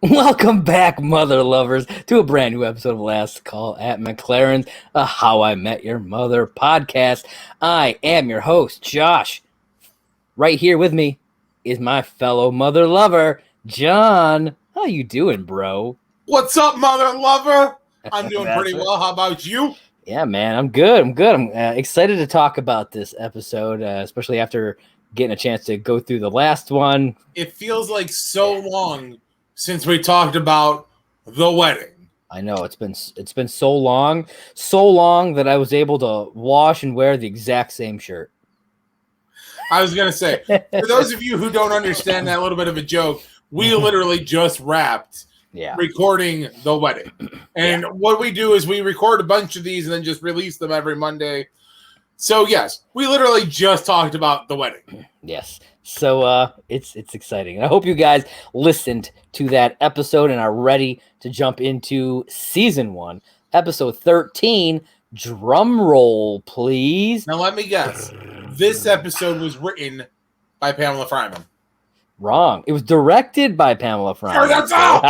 Welcome back, mother lovers, to a brand new episode of Last Call at McLaren's, a How I Met Your Mother podcast. I am your host, Josh. Right here with me is my fellow mother lover, John. How you doing, bro? What's up, mother lover? I'm doing pretty well. How about you? Yeah, man, I'm good. I'm excited to talk about this episode, especially after getting a chance to go through the last one. It feels like so long since we talked about the wedding. I know it's been so long that I was able to wash and wear the exact same shirt. I was gonna say, for those of you who don't understand that little bit of a joke, we literally just wrapped recording the wedding. And what we do is we record a bunch of these and then just release them every Monday. So yes, we literally just talked about the wedding. Yes. So it's exciting. And I hope you guys listened to that episode and are ready to jump into season 1, episode 13. Drum roll, please. Now let me guess. This episode was written by Pamela Fryman. Wrong. It was directed by Pamela Fryman. That's out!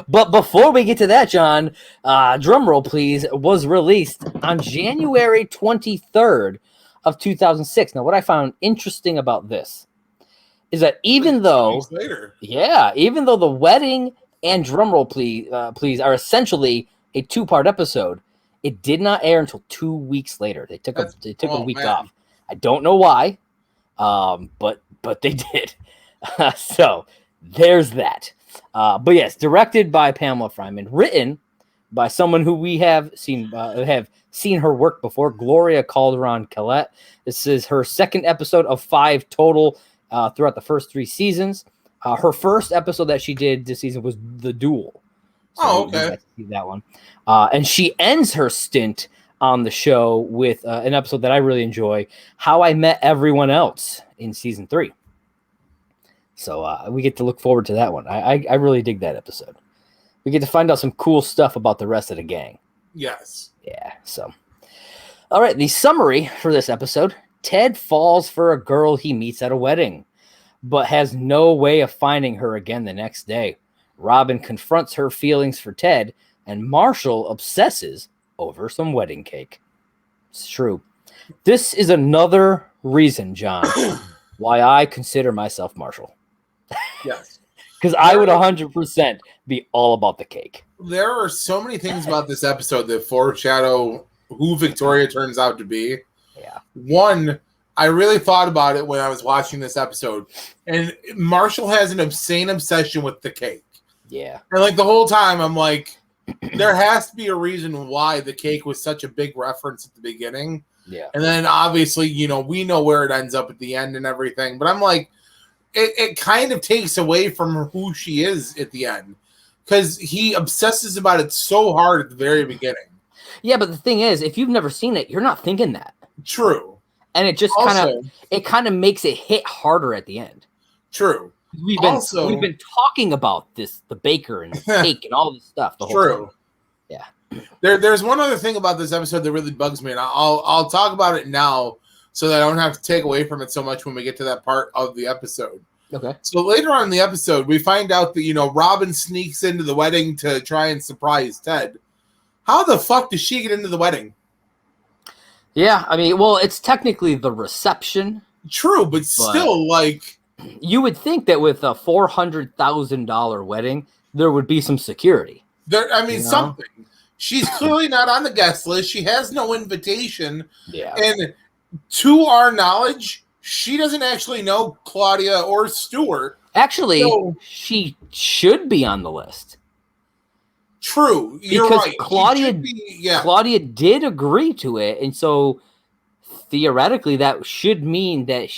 But before we get to that, John, drum roll, please, was released on January 23rd of 2006. Now, what I found interesting about this is that even though the wedding and drumroll please are essentially a 2-part episode, it did not air until 2 weeks later. They took a week off. I don't know why, but they did. So there's that. But yes, directed by Pamela Fryman, written by someone who we have seen her work before, Gloria Calderon-Kellett. This is her second episode of 5 total throughout the first 3 seasons. Her first episode that she did this season was The Duel. So okay. You got to see that one. And she ends her stint on the show with an episode that I really enjoy, How I Met Everyone Else, in season 3. So we get to look forward to that one. I really dig that episode. We get to find out some cool stuff about the rest of the gang. Yes. Yeah, so. All right, the summary for this episode. Ted falls for a girl he meets at a wedding, but has no way of finding her again the next day. Robin confronts her feelings for Ted, and Marshall obsesses over some wedding cake. It's true. This is another reason, John, why I consider myself Marshall. Yes. Because I would 100% be all about the cake. There are so many things about this episode that foreshadow who Victoria turns out to be. Yeah. One, I really thought about it when I was watching this episode, and Marshall has an insane obsession with the cake. Yeah. And like the whole time, I'm like, there has to be a reason why the cake was such a big reference at the beginning. Yeah. And then obviously, we know where it ends up at the end and everything. But I'm like, it kind of takes away from who she is at the end, because he obsesses about it so hard at the very beginning. Yeah, but the thing is, if you've never seen it, you're not thinking that. True. And it just kind of makes it hit harder at the end. True. We've been talking about this, the baker and the cake and all this stuff. The whole time. Yeah. There's one other thing about this episode that really bugs me, and I'll talk about it now so that I don't have to take away from it so much when we get to that part of the episode. Okay. So later on in the episode, we find out that, Robin sneaks into the wedding to try and surprise Ted. How the fuck does she get into the wedding? Yeah, I mean, well, it's technically the reception. True, but still, like... You would think that with a $400,000 wedding, there would be some security. Something. She's clearly not on the guest list. She has no invitation. Yeah. And to our knowledge, she doesn't actually know Claudia or Stuart. Actually, she should be on the list. True. You're because right. Claudia did agree to it, and so theoretically that should mean that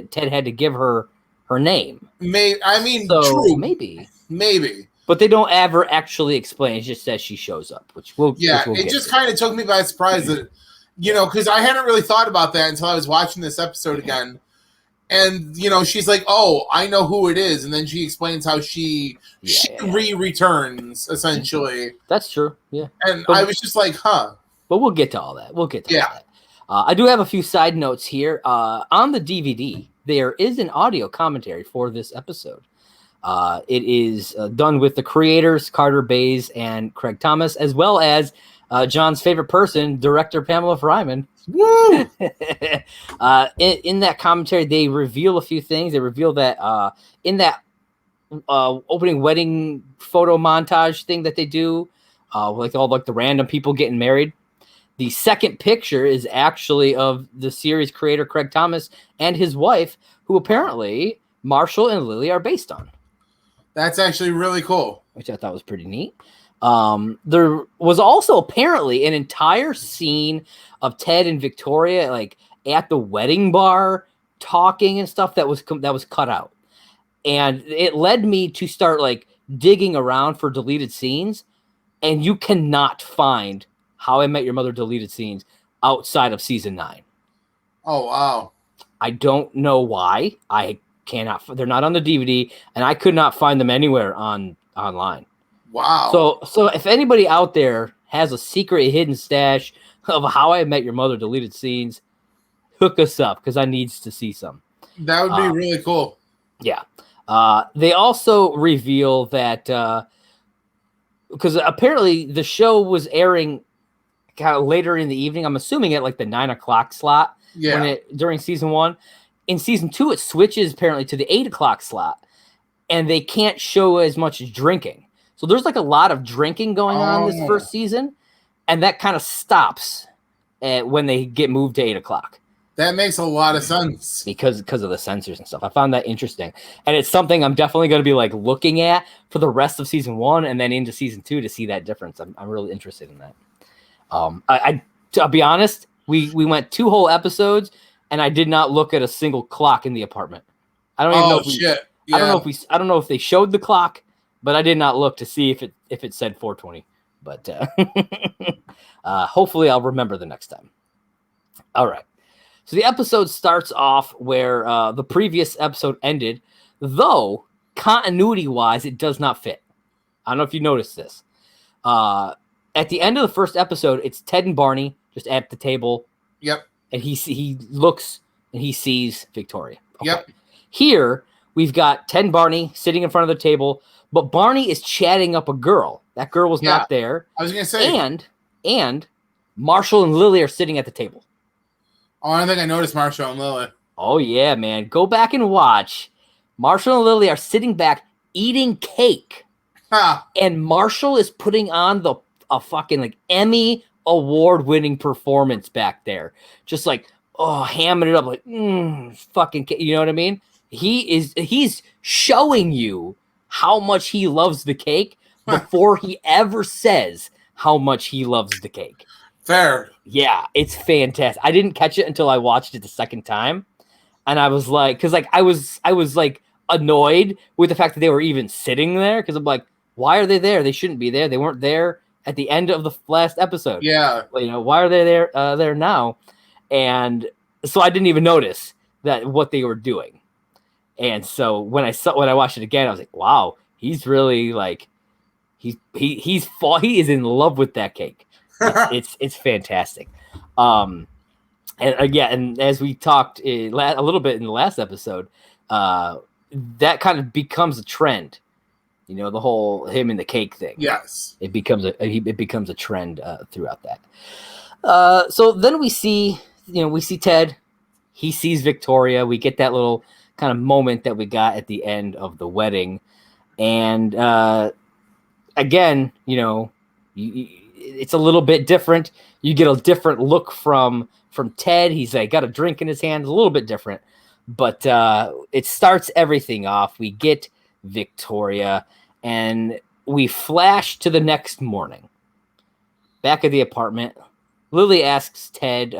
Ted had to give her name. True. Maybe. But they don't ever actually explain. It just says she shows up, which we'll it just kind of took me by surprise that, because I hadn't really thought about that until I was watching this episode again. And, she's like, oh, I know who it is. And then she explains how she re-returns, essentially. That's true, yeah. And I was just like, huh. But we'll get to all that. All that. I do have a few side notes here. On the DVD, there is an audio commentary for this episode. It is done with the creators, Carter Bays and Craig Thomas, as well as John's favorite person, director Pamela Fryman. Woo! In that commentary, they reveal a few things. They reveal that in that opening wedding photo montage thing that they do, like the random people getting married, the second picture is actually of the series creator Craig Thomas and his wife, who apparently Marshall and Lily are based on. That's actually really cool, which I thought was pretty neat. There was also apparently an entire scene of Ted and Victoria like at the wedding bar talking and stuff that was cut out, and it led me to start like digging around for deleted scenes, and you cannot find How I Met Your Mother deleted scenes outside of season 9. Oh wow! I don't know why. I cannot. They're not on the DVD, and I could not find them anywhere online. Wow. So if anybody out there has a secret hidden stash of How I Met Your Mother deleted scenes, hook us up because I needs to see some. That would be really cool. Yeah. They also reveal that because apparently the show was airing kind of later in the evening. I'm assuming at like the 9 o'clock slot. Yeah. During season 1. In season 2, it switches apparently to the 8 o'clock slot, and they can't show as much drinking. So there's like a lot of drinking going on this first season, and that kind of stops when they get moved to 8 o'clock. That makes a lot of sense because of the censors and stuff. I found that interesting, and it's something I'm definitely going to be like looking at for the rest of season 1 and then into season 2 to see that difference. I'm really interested in that. I'll be honest, we went 2 whole episodes, and I did not look at a single clock in the apartment. I don't even know. Shit! Yeah. I don't know if they showed the clock, but I did not look to see if it said 4:20. But hopefully, I'll remember the next time. All right. So the episode starts off where the previous episode ended, though continuity-wise, it does not fit. I don't know if you noticed this. At the end of the first episode, it's Ted and Barney just at the table. Yep. And he looks and he sees Victoria. Okay. Yep. Here, we've got Ted and Barney sitting in front of the table, but Barney is chatting up a girl. That girl was not there. I was going to say. And Marshall and Lily are sitting at the table. Oh, I don't think I noticed Marshall and Lily. Oh, yeah, man. Go back and watch. Marshall and Lily are sitting back eating cake. Huh. And Marshall is putting on a fucking like Emmy award-winning performance back there. Just like, hamming it up like, fucking cake. You know what I mean? He's showing you how much he loves the cake before he ever says how much he loves the cake. Fair. Yeah, it's fantastic. I didn't catch it until I watched it the second time, and I was like, because like I was like annoyed with the fact that they were even sitting there, because I'm like, why are they there? They shouldn't be there. They weren't there at the end of the last episode. Yeah, why are they there now? And so I didn't even notice that what they were doing. And so when I watched it again, I was like, wow, he's really like he is in love with that cake. It's fantastic. And again, and as we talked a little bit in the last episode, that kind of becomes a trend. The whole him and the cake thing. Yes, it becomes a trend throughout that. So then we see Ted. He sees Victoria. We get that little kind of moment that we got at the end of the wedding, and again, it's a little bit different. You get a different look from Ted. He's like got a drink in his hand. It's a little bit different, but it starts everything off. We get Victoria, and we flash to the next morning. Back at the apartment, Lily asks Ted,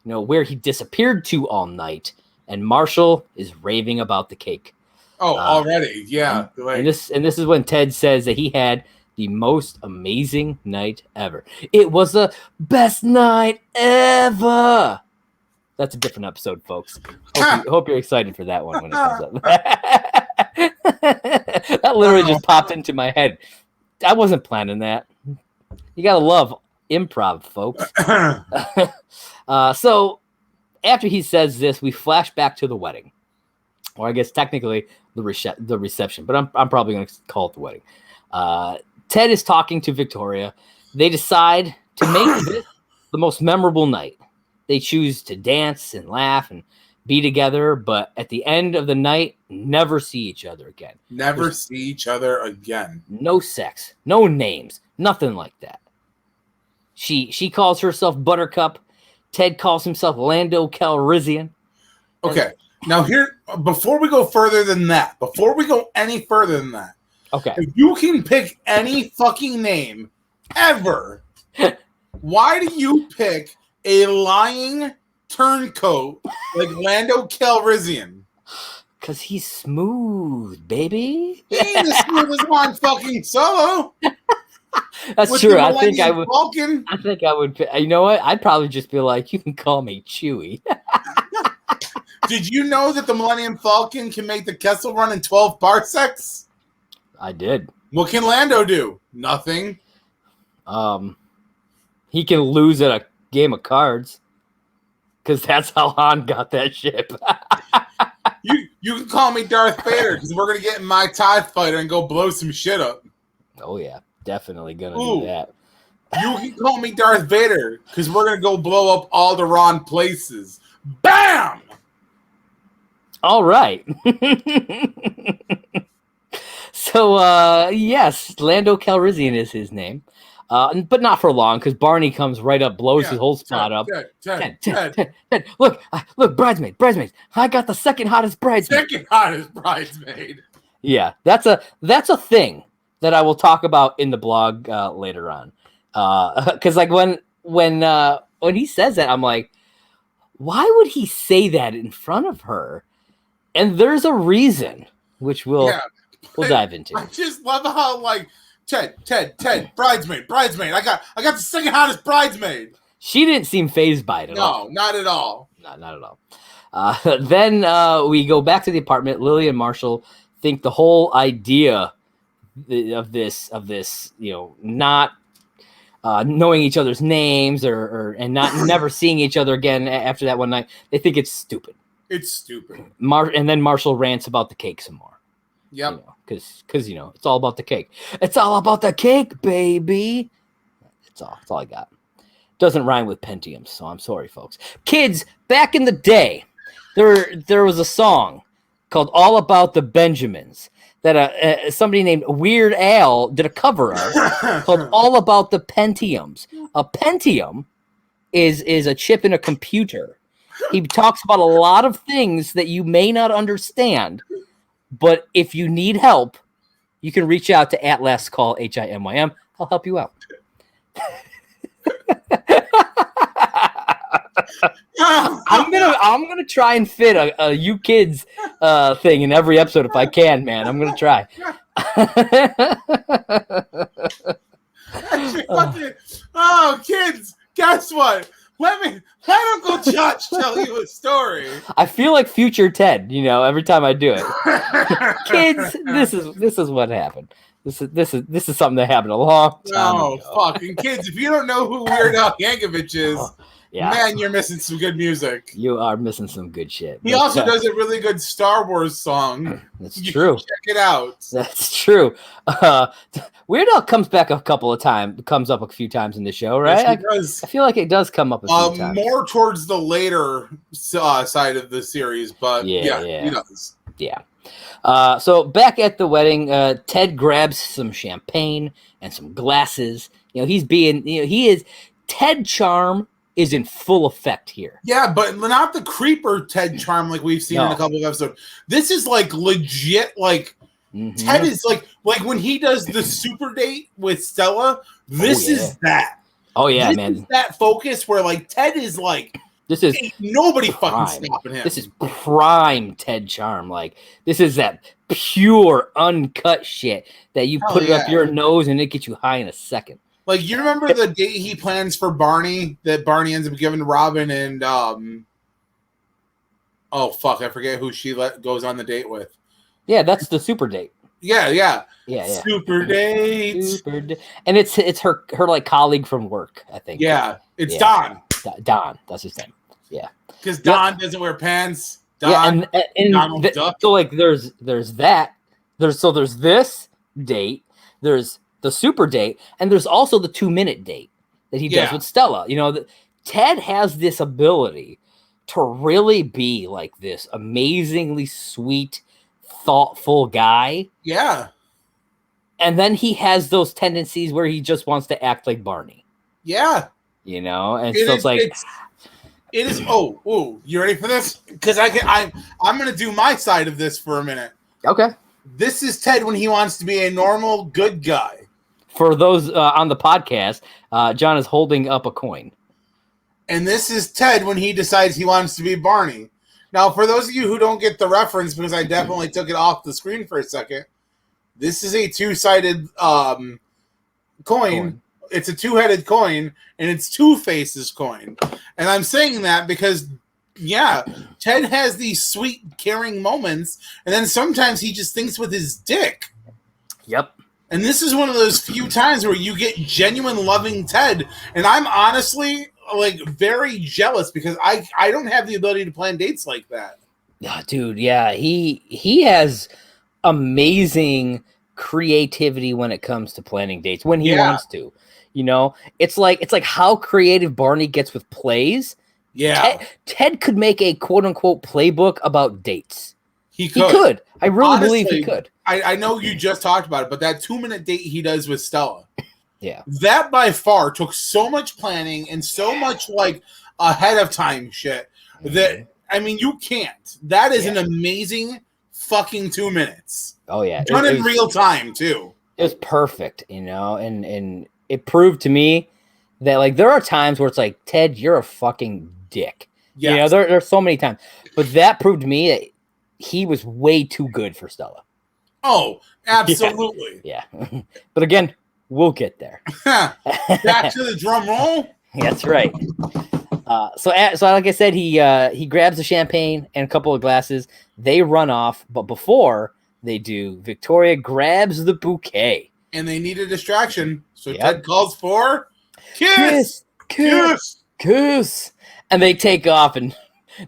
where he disappeared to all night, and Marshall is raving about the cake. Oh, already, yeah. And this is when Ted says that he had the most amazing night ever. It was the best night ever. That's a different episode, folks. Hope you're excited for that one when it comes up. That literally just popped into my head. I wasn't planning that. You gotta love improv, folks. So after he says this, we flash back to the wedding. or I guess technically the reception, but I'm probably going to call it the wedding. Ted is talking to Victoria. They decide to make this the most memorable night. They choose to dance and laugh and be together, but at the end of the night, never see each other again. See each other again. No sex, no names, nothing like that. She calls herself Buttercup. Ted calls himself Lando Calrissian. Okay. Now here, before we go further than that, okay, if you can pick any fucking name ever, why do you pick a lying turncoat like Lando Calrissian? Because he's smooth, baby. He ain't as smooth as Han fucking Solo. That's true. I think I would. You know what? I'd probably just be like, you can call me Chewie. Did you know that the Millennium Falcon can make the Kessel Run in 12 parsecs? I did. What can Lando do? Nothing. He can lose at a game of cards. Because that's how Han got that ship. You can call me Darth Vader because we're going to get in my TIE fighter and go blow some shit up. Oh, yeah. Definitely going to do that. You can call me Darth Vader because we're going to go blow up all the wrong places. Bam! All right. So, yes, Lando Calrissian is his name. But not for long, because Barney comes right up, blows his whole spot up. Ted. Look, bridesmaids. I got the second hottest bridesmaid. Yeah, that's a thing that I will talk about in the blog later on. Because like when he says that, I'm like, why would he say that in front of her? And there's a reason, which we'll dive into. I just love how like. Ted, bridesmaid. I got the second hottest bridesmaid. She didn't seem fazed by it at all. No, not at all. Not at all. Then we go back to the apartment. Lily and Marshall think the whole idea of this, not knowing each other's names and never seeing each other again after that one night. They think it's stupid. It's stupid. And then Marshall rants about the cake some more. Yep. Because it's all about the cake. It's all about the cake, baby. That's all I got. Doesn't rhyme with Pentiums, so I'm sorry, folks. Kids, back in the day, there was a song called "All About the Benjamins" that somebody named Weird Al did a cover of called "All About the Pentiums." A Pentium is a chip in a computer. He talks about a lot of things that you may not understand. But if you need help, you can reach out to @LAST CALL HIMYM. I'll help you out. I'm gonna try and fit a you kids thing in every episode if I can, man. I'm gonna try. Oh, kids! Guess what? Let Uncle Josh tell you a story. I feel like future Ted, every time I do it. Kids, this is what happened. This is something that happened a long time ago. Fucking kids! If you don't know who Weird Al Yankovic is, man, you're missing some good music. You are missing some good shit. He also does a really good Star Wars song. That's true. Check it out. That's true. Weird Al comes up a few times in the show, right? Yes, I feel like it does come up a few times. More towards the later side of the series, but he does. Yeah. So back at the wedding, Ted grabs some champagne and some glasses. Ted charm is in full effect here. Yeah, but not the creeper Ted charm like we've seen in a couple of episodes. This is like legit, like Ted is like when he does the super date with Stella. This is that. Oh yeah, this man. Is that focus where like Ted is like. This is nobody fucking stopping him. This is prime Ted charm. Like this is that pure uncut shit that you put it up your nose and it gets you high in a second. Like you remember the date he plans for Barney that Barney ends up giving to Robin and I forget who she goes on the date with. Yeah, that's the super date. Yeah. Super date. And it's her like colleague from work, I think. Yeah, it's Don. Don, that's his name. Yeah. Because Don doesn't wear pants. and Donald Duck. so like there's that. There's this date, there's the super date, and there's also the 2-minute date that he does with Stella. You know, Ted has this ability to really be like this amazingly sweet, thoughtful guy. Yeah. And then he has those tendencies where he just wants to act like Barney. Yeah. You know, and so it's like it is. Oh, you ready for this? Because I'm going to do my side of this for a minute. Okay. This is Ted when he wants to be a normal, good guy. For those on the podcast, John is holding up a coin. And this is Ted when he decides he wants to be Barney. Now, for those of you who don't get the reference, because I definitely took it off the screen for a second, this is a two-sided coin. It's a two-headed coin, and it's Two Faces coin. And I'm saying that because, yeah, Ted has these sweet, caring moments, and then sometimes he just thinks with his dick. Yep. And this is one of those few times where you get genuine loving Ted. And I'm honestly, like, very jealous because I don't have the ability to plan dates like that. Oh, dude, yeah. He has amazing creativity when it comes to planning dates when he wants to. You know, it's like how creative Barney gets with plays. Yeah. Ted could make a quote unquote playbook about dates. He could. He could. I really believe he could. I know you just talked about it, but that 2-minute date he does with Stella. Yeah. That by far took so much planning and so much like ahead of time shit that, I mean, you can't. That is an amazing fucking 2 minutes. Oh, yeah. Done in real time, too. It was perfect, you know, and it proved to me that, like, there are times where it's like, Ted, you're a fucking dick. Yes. You know, there are so many times. But that proved to me that he was way too good for Stella. Oh, absolutely. Yeah. But again, we'll get there. Back to the drum roll. That's right. So like I said, he grabs the champagne and a couple of glasses. They run off, but before they do, Victoria grabs the bouquet. And they need a distraction, so Ted calls for kiss. And they take off, and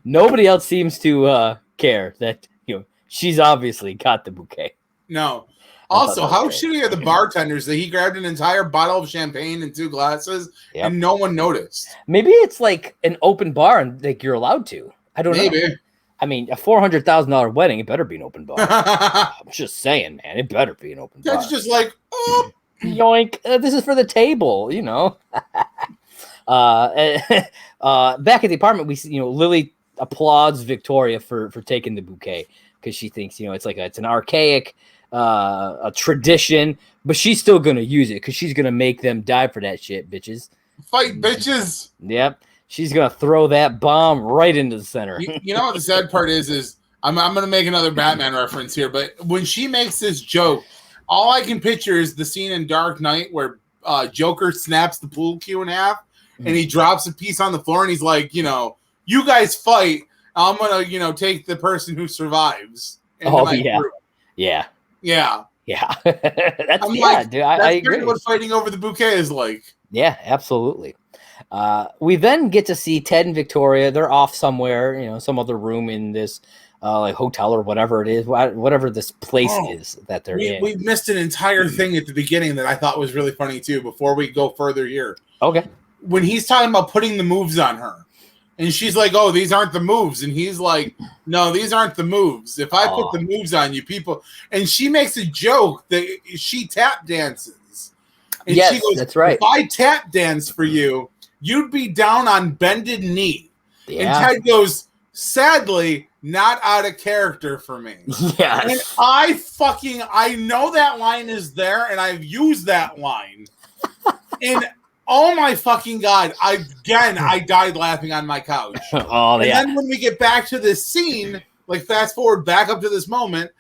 nobody else seems to care that, you know, she's obviously got the bouquet. No. Also, how shitty are the bartenders that he grabbed an entire bottle of champagne and 2 glasses and no one noticed? Maybe it's like an open bar and like you're allowed to. I don't know. I mean, a $400,000 wedding, it better be an open bar. I'm just saying, man, it better be an open bar. That's just like, oh, yoink! This is for the table, you know. Back at the apartment, we see, you know, Lily applauds Victoria for taking the bouquet because she thinks, you know, it's an archaic a tradition, but she's still gonna use it because she's gonna make them die for that shit, bitches. Fight, bitches. Yep. She's gonna throw that bomb right into the center. You know what the sad part is I'm gonna make another Batman reference here, but when she makes this joke, all I can picture is the scene in Dark Knight where Joker snaps the pool cue in half and he drops a piece on the floor and he's like, you know, you guys fight. I'm gonna, you know, take the person who survives. Yeah. That's like, dude. I agree. What fighting over the bouquet is like. Yeah, absolutely. We then get to see Ted and Victoria. They're off somewhere, you know, some other room in this like hotel or whatever it is, whatever this place is that they're in. We missed an entire thing at the beginning that I thought was really funny too. Before we go further here, okay, when he's talking about putting the moves on her, and she's like, "Oh, these aren't the moves," and he's like, "No, these aren't the moves. If I put the moves on you, people," and she makes a joke that she tap dances. And yes, she goes, that's right. If I tap dance for you, you'd be down on bended knee. Yeah. And Ted goes, sadly, not out of character for me. Yes. And I know that line is there, and I've used that line. And oh my fucking God, I died laughing on my couch. And then when we get back to this scene, like fast forward back up to this moment,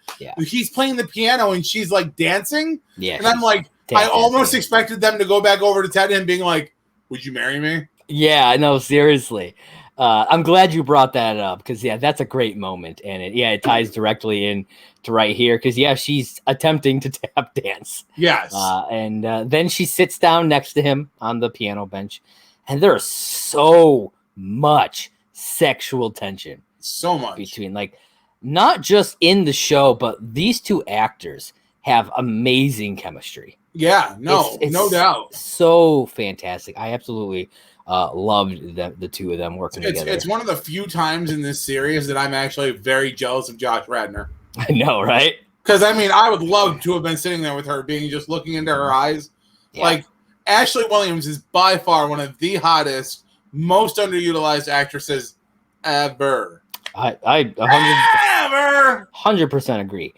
he's playing the piano and she's like dancing. Yeah. And I'm like, I almost expected them to go back over to Ted and being like, would you marry me? Yeah, no, seriously. I'm glad you brought that up because, that's a great moment. And it ties directly in to right here because, she's attempting to tap dance. Yes. And then she sits down next to him on the piano bench. And there's so much sexual tension. So much. Between, like, not just in the show, but these two actors have amazing chemistry. Yeah, no doubt. So fantastic. I absolutely loved the two of them working together. It's one of the few times in this series that I'm actually very jealous of Josh Radnor. I know, right? Because, I mean, I would love to have been sitting there with her, just looking into her eyes. Yeah. Like, Ashley Williams is by far one of the hottest, most underutilized actresses ever. I 100% agree.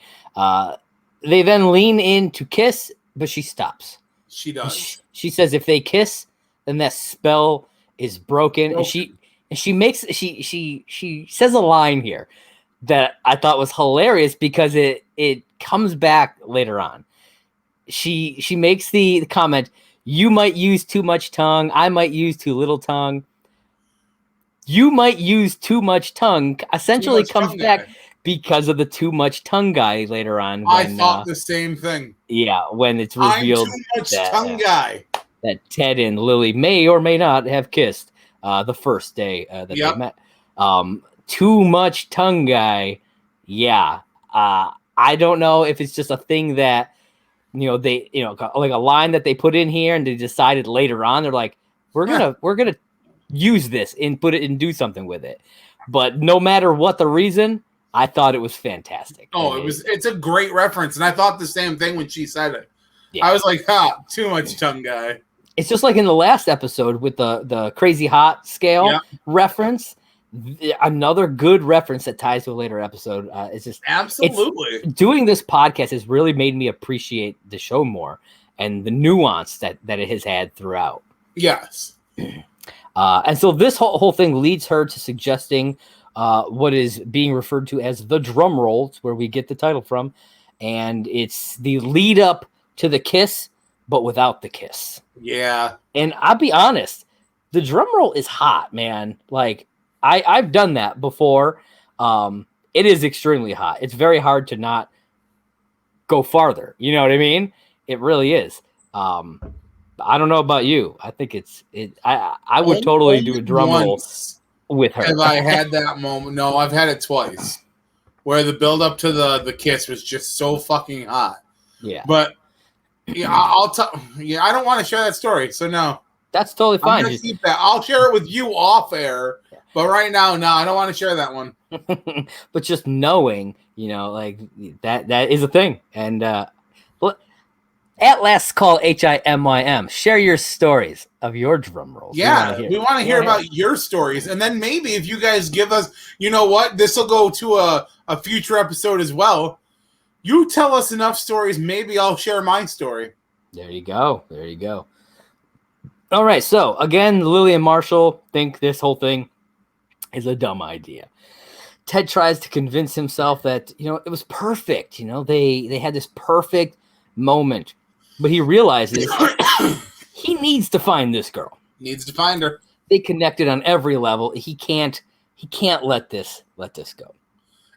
They then lean in to kiss, but she stops. She does. She says if they kiss, then that spell is broken. And she says a line here that I thought was hilarious because it comes back later on. She makes the comment, "You might use too much tongue. I might use too little tongue. You might use too much tongue." Essentially comes back because of the too much tongue guy later on. When, I thought the same thing. Yeah, when it's revealed I'm too much tongue guy. That Ted and Lily may or may not have kissed the first day that they met. Too much tongue guy. Yeah. I don't know if it's just a thing that, they, like a line that they put in here and they decided later on, they're like, we're going to use this and put it and do something with it. But no matter what the reason, I thought it was fantastic. Oh, it's a great reference. And I thought the same thing when she said it. Yeah. I was like, too much tongue guy. It's just like in the last episode with the crazy hot scale reference. Another good reference that ties to a later episode. It's just absolutely doing this podcast has really made me appreciate the show more and the nuance that it has had throughout. Yes. And so this whole thing leads her to suggesting what is being referred to as the Drumroll. It's where we get the title from. And it's the lead up to the kiss, but without the kiss. Yeah. And I'll be honest, the Drumroll is hot, man. Like, I've done that before. It is extremely hot. It's very hard to not go farther. You know what I mean? It really is. I don't know about you. I think I would totally do a drum roll with her. Have I had that moment? No, I've had it twice. Where the build up to the kiss was just so fucking hot. Yeah. But I don't want to share that story, so no. That's totally fine. I'm gonna keep that. I'll share it with you off air. But right now, no, I don't want to share that one. But just knowing, like that is a thing. And at Last Call HIMYM, share your stories of your drum rolls. Yeah, we want to hear about your stories. And then maybe if you guys give us, you know what, this will go to a future episode as well. You tell us enough stories, maybe I'll share my story. There you go. All right, so again, Lily and Marshall think this whole thing is a dumb idea. Ted tries to convince himself that, it was perfect. They had this perfect moment. But he realizes he needs to find this girl. Needs to find her. They connected on every level. He can't let this go.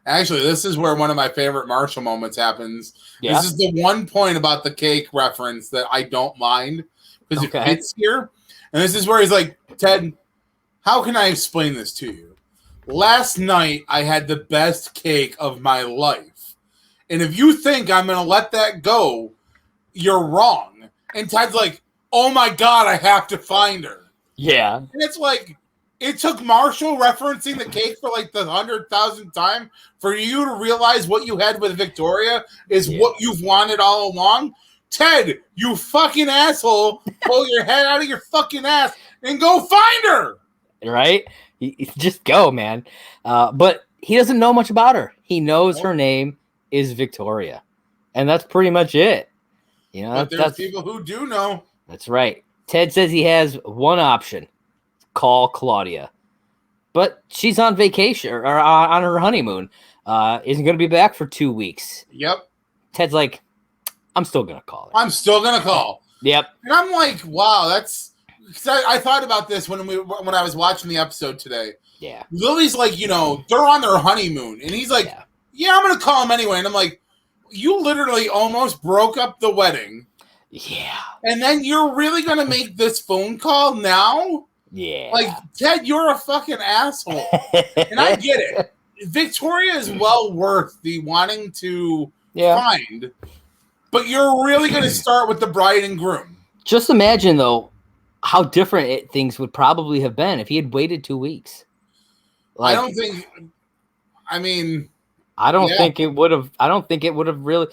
Actually, this is where one of my favorite Marshall moments happens. Yeah? This is the one point about the cake reference that I don't mind because it fits here. And this is where he's like, Ted, how can I explain this to you? Last night, I had the best cake of my life. And if you think I'm going to let that go, you're wrong. And Ted's like, oh my God, I have to find her. Yeah. And it's like, it took Marshall referencing the cake for like the 100,000th time for you to realize what you had with Victoria is what you've wanted all along. Ted, you fucking asshole, pull your head out of your fucking ass and go find her. Right? Just go, man. But he doesn't know much about her. He knows her name is Victoria. And that's pretty much it. But there's people who do know. That's right. Ted says he has one option. Call Claudia. But she's on vacation or on her honeymoon. Isn't going to be back for 2 weeks. Yep. Ted's like, I'm still going to call her. I'm still going to call. Yep. And I'm like, wow, that's... I thought about this when I was watching the episode today. Yeah. Lily's like, they're on their honeymoon. And he's like, yeah I'm going to call him anyway. And I'm like, you literally almost broke up the wedding. Yeah. And then you're really going to make this phone call now? Yeah. Like, Ted, you're a fucking asshole. And I get it. Victoria is well worth the wanting to find, but you're really going to start with the bride and groom. Just imagine, though, how different things would probably have been if he had waited 2 weeks. Like, I don't think it would have. I don't think it would have really.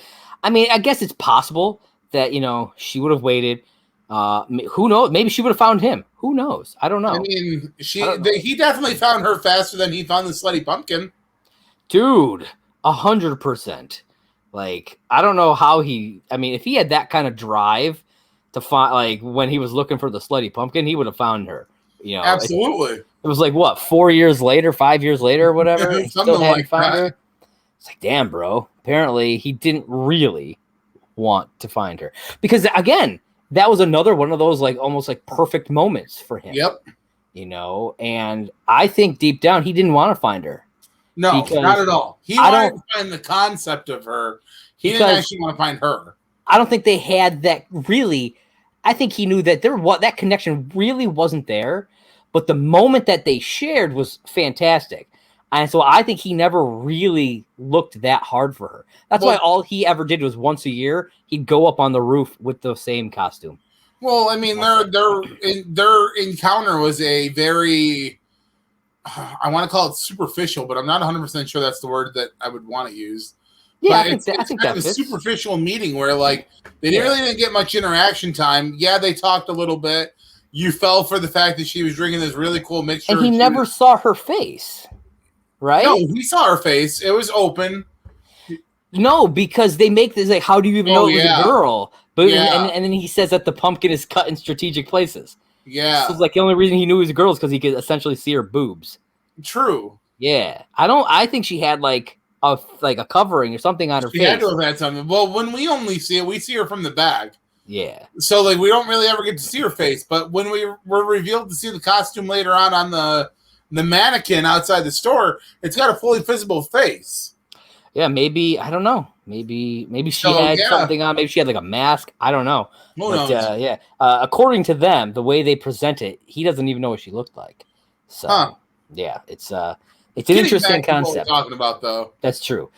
I mean, I guess it's possible that, she would have waited. Who knows? Maybe she would have found him. Who knows? I don't know. I mean, he definitely found her faster than he found the slutty pumpkin. Dude, 100%. Like, I don't know how if he had that kind of drive to find, like, when he was looking for the slutty pumpkin, he would have found her. Absolutely. It was like, what, 4 years later, 5 years later, or whatever? Something still hadn't found her. It's like, damn, bro. Apparently, he didn't really want to find her. Because, again, that was another one of those, like, almost like perfect moments for him. Yep. And I think deep down, he didn't want to find her. No, not at all. He wanted to find the concept of her. He didn't actually want to find her. I don't think they had that really. I think he knew that that connection really wasn't there, but the moment that they shared was fantastic. And so I think he never really looked that hard for her. That's why all he ever did was once a year, he'd go up on the roof with the same costume. Well, I mean, their encounter was a very, I want to call it superficial, but I'm not 100% sure that's the word that I would want to use. Yeah, I think that's a superficial meeting where, like, they didn't get much interaction time. Yeah, they talked a little bit. You fell for the fact that she was drinking this really cool mixture. And he never saw her face, right? No, he saw her face. It was open. No, because they make this, like, how do you even know it was a girl? But and then he says that the pumpkin is cut in strategic places. Yeah. So it's like the only reason he knew it was a girl is because he could essentially see her boobs. True. Yeah. I think she had like a covering or something on her face. She had to have had something. Well, when we only see it, we see her from the back. Yeah. So, like, we don't really ever get to see her face. But when we were revealed to see the costume later on the mannequin outside the store, it's got a fully visible face. Yeah, maybe, I don't know. Maybe she had something on. Maybe she had like a mask. I don't know. Who knows? According to them, the way they present it, he doesn't even know what she looked like. So, yeah, it's an interesting concept. What we're talking about, though. That's true.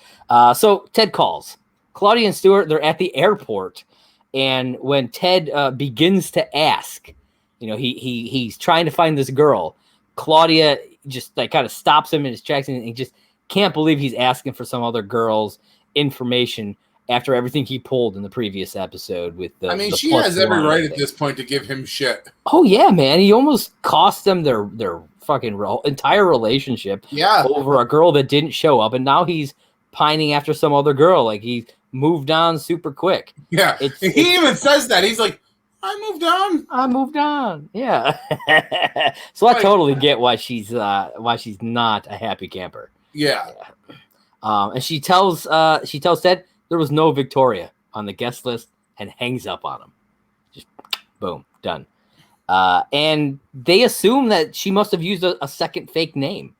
So Ted calls. Claudia and Stuart, they're at the airport. And when Ted begins to ask, he's trying to find this girl, Claudia just like kind of stops him in his tracks, and he just can't believe he's asking for some other girl's information after everything he pulled in the previous episode with the. I mean, she has every right at this point to give him shit. Oh yeah, man! He almost cost them their fucking entire relationship. Yeah. Over a girl that didn't show up, and now he's pining after some other girl. Like he moved on super quick. Yeah, he even says that. He's like, I moved on. Yeah. So I totally get why she's not a happy camper. Yeah. And she tells Ted there was no Victoria on the guest list and hangs up on him. Just boom, done. And they assume that she must have used a second fake name.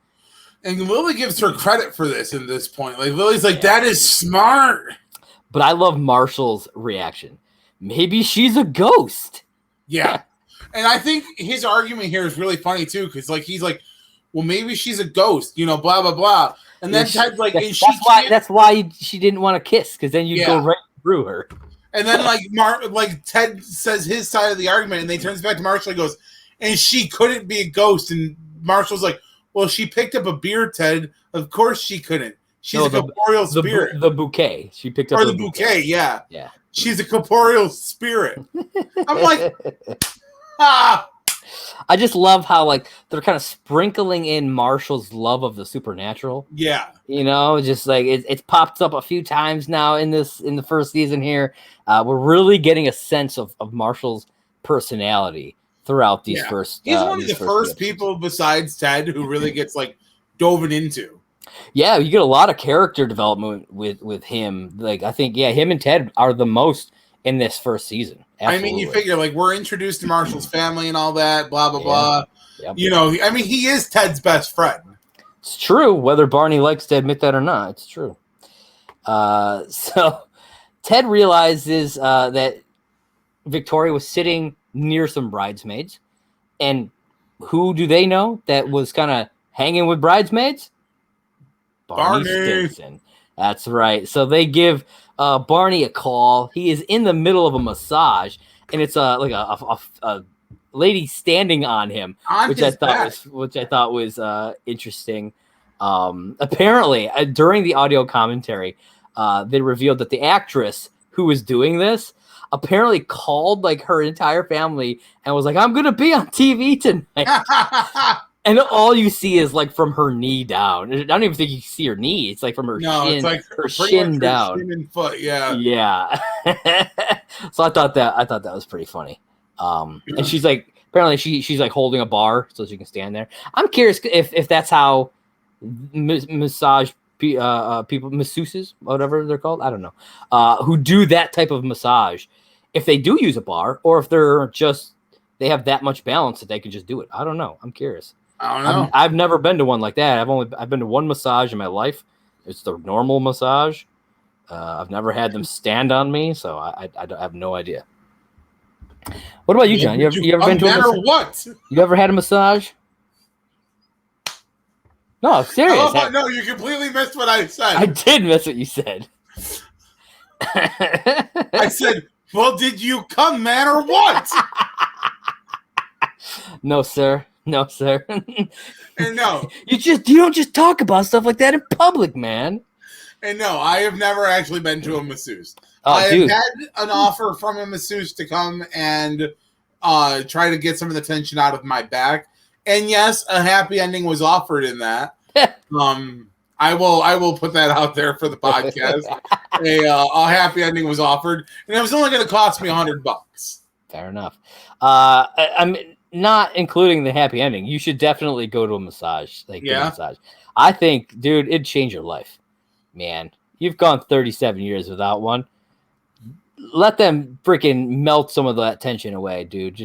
And Lily gives her credit for this in this point. Like Lily's like, that is smart. But I love Marshall's reaction. Maybe she's a ghost. Yeah. And I think his argument here is really funny too, because like he's like, well, maybe she's a ghost, blah blah blah. And then Ted's like, that's why she didn't want to kiss, because then you'd go right through her. And then like Ted says his side of the argument, and then he turns back to Marshall and goes, and she couldn't be a ghost. And Marshall's like, well, she picked up a beer, Ted. Of course she couldn't. She's a corporeal spirit. The bouquet. She picked up the bouquet, yeah. Yeah. She's a corporeal spirit. I'm like, ah. I just love how like they're kind of sprinkling in Marshall's love of the supernatural. Yeah. Just like it's popped up a few times now in the first season here. We're really getting a sense of Marshall's personality throughout these first. He's one of the first people besides Ted who really gets like dove into. Yeah, you get a lot of character development with him. Like I think, him and Ted are the most in this first season. Absolutely. I mean, you figure like we're introduced to Marshall's family and all that, blah blah blah. Yep. I mean, he is Ted's best friend. It's true, whether Barney likes to admit that or not. It's true. So Ted realizes that Victoria was sitting near some bridesmaids, and who do they know that was kind of hanging with bridesmaids? Barney Stinson. That's right. So they give Barney a call. He is in the middle of a massage, and it's like a lady standing on him, which I thought was interesting. Apparently, during the audio commentary, they revealed that the actress who was doing this apparently called like her entire family and was like, "I'm gonna be on TV tonight." And all you see is like from her knee down. I don't even think you see her knee. It's like from her shin, it's like her shin down. Shin and foot, yeah. So I thought that was pretty funny. And she's like, apparently she's like holding a bar so she can stand there. I'm curious if that's how massage people, masseuses, whatever they're called, I don't know, who do that type of massage, if they do use a bar or if they have that much balance that they can just do it. I don't know. I'm curious. I don't know. I've never been to one like that. I've been to one massage in my life. It's the normal massage. I've never had them stand on me, so I have no idea. What about you, John? You ever been to a massage? What? You ever had a massage? No, I'm serious. Oh, no, you completely missed what I said. I did miss what you said. I said, well, did you come, man, or what? No, sir. No, sir. And no. You don't just talk about stuff like that in public, man. And no, I have never actually been to a masseuse. Oh, I dude. have had an offer from a masseuse to come and try to get some of the tension out of my back. And yes, a happy ending was offered in that. I will put that out there for the podcast. A happy ending was offered, and it was only going to cost me $100. Fair enough. I'm not including the happy ending. You should definitely go to a massage. Massage. I think, dude, it'd change your life. Man, you've gone 37 years without one. Let them freaking melt some of that tension away, dude.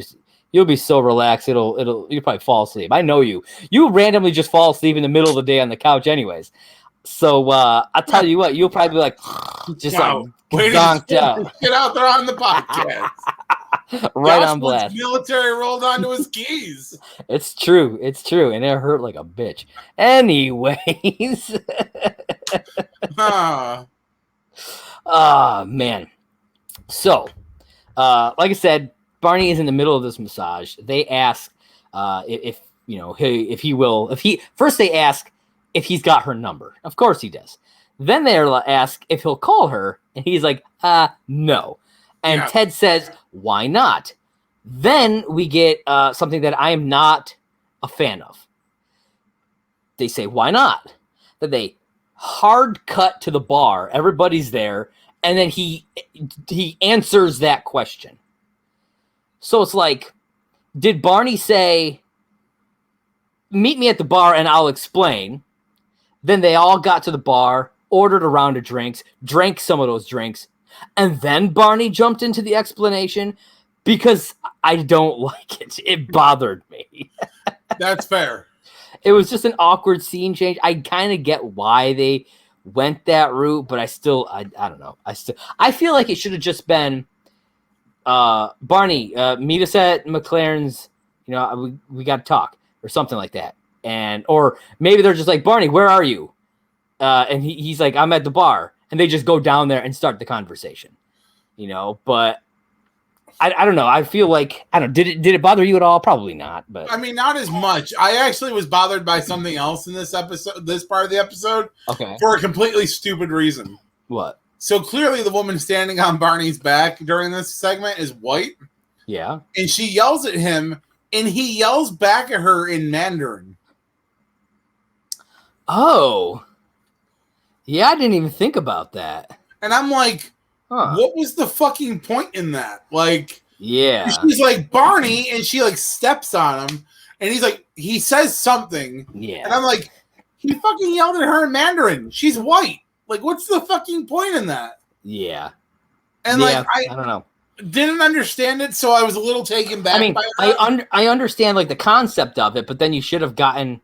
You'll be so relaxed. You'll probably fall asleep. I know you. You randomly just fall asleep in the middle of the day on the couch anyways. So I'll tell you what, you'll probably be like, zonked out. Get out there on the podcast. Right Josh on blast. Military rolled onto his keys. It's true. And it hurt like a bitch. Anyways. Man. So, like I said, Barney is in the middle of this massage. They ask if they ask if he's got her number. Of course he does. Then they ask if he'll call her, and he's like, no. And Ted says, why not? Then we get something that I am not a fan of. They say, why not? Then they hard cut to the bar. Everybody's there. And then he answers that question. So it's like, did Barney say, meet me at the bar and I'll explain? Then they all got to the bar, ordered a round of drinks, drank some of those drinks, and then Barney jumped into the explanation, because I don't like it. It bothered me. That's fair. It was just an awkward scene change. I kind of get why they went that route, but I don't know. I feel like it should have just been, Barney, meet us at McLaren's, we got to talk, or something like that. Or maybe they're just like, Barney, where are you? And he's like, I'm at the bar. And they just go down there and start the conversation, but I don't know. I feel like, did it bother you at all? Probably not, but I mean, not as much. I actually was bothered by something else in this part of the episode. Okay. For a completely stupid reason. What? So clearly the woman standing on Barney's back during this segment is white. Yeah. And she yells at him, and he yells back at her in Mandarin. Oh. Yeah, I didn't even think about that. And I'm like, what was the fucking point in that? Like, yeah. She's like, Barney, and she like steps on him, and he's like, he says something. Yeah. And I'm like, he fucking yelled at her in Mandarin. She's white. Like, what's the fucking point in that? Yeah. And I don't know. Didn't understand it, so I was a little taken back. I mean, I understand like the concept of it, but then you should have gotten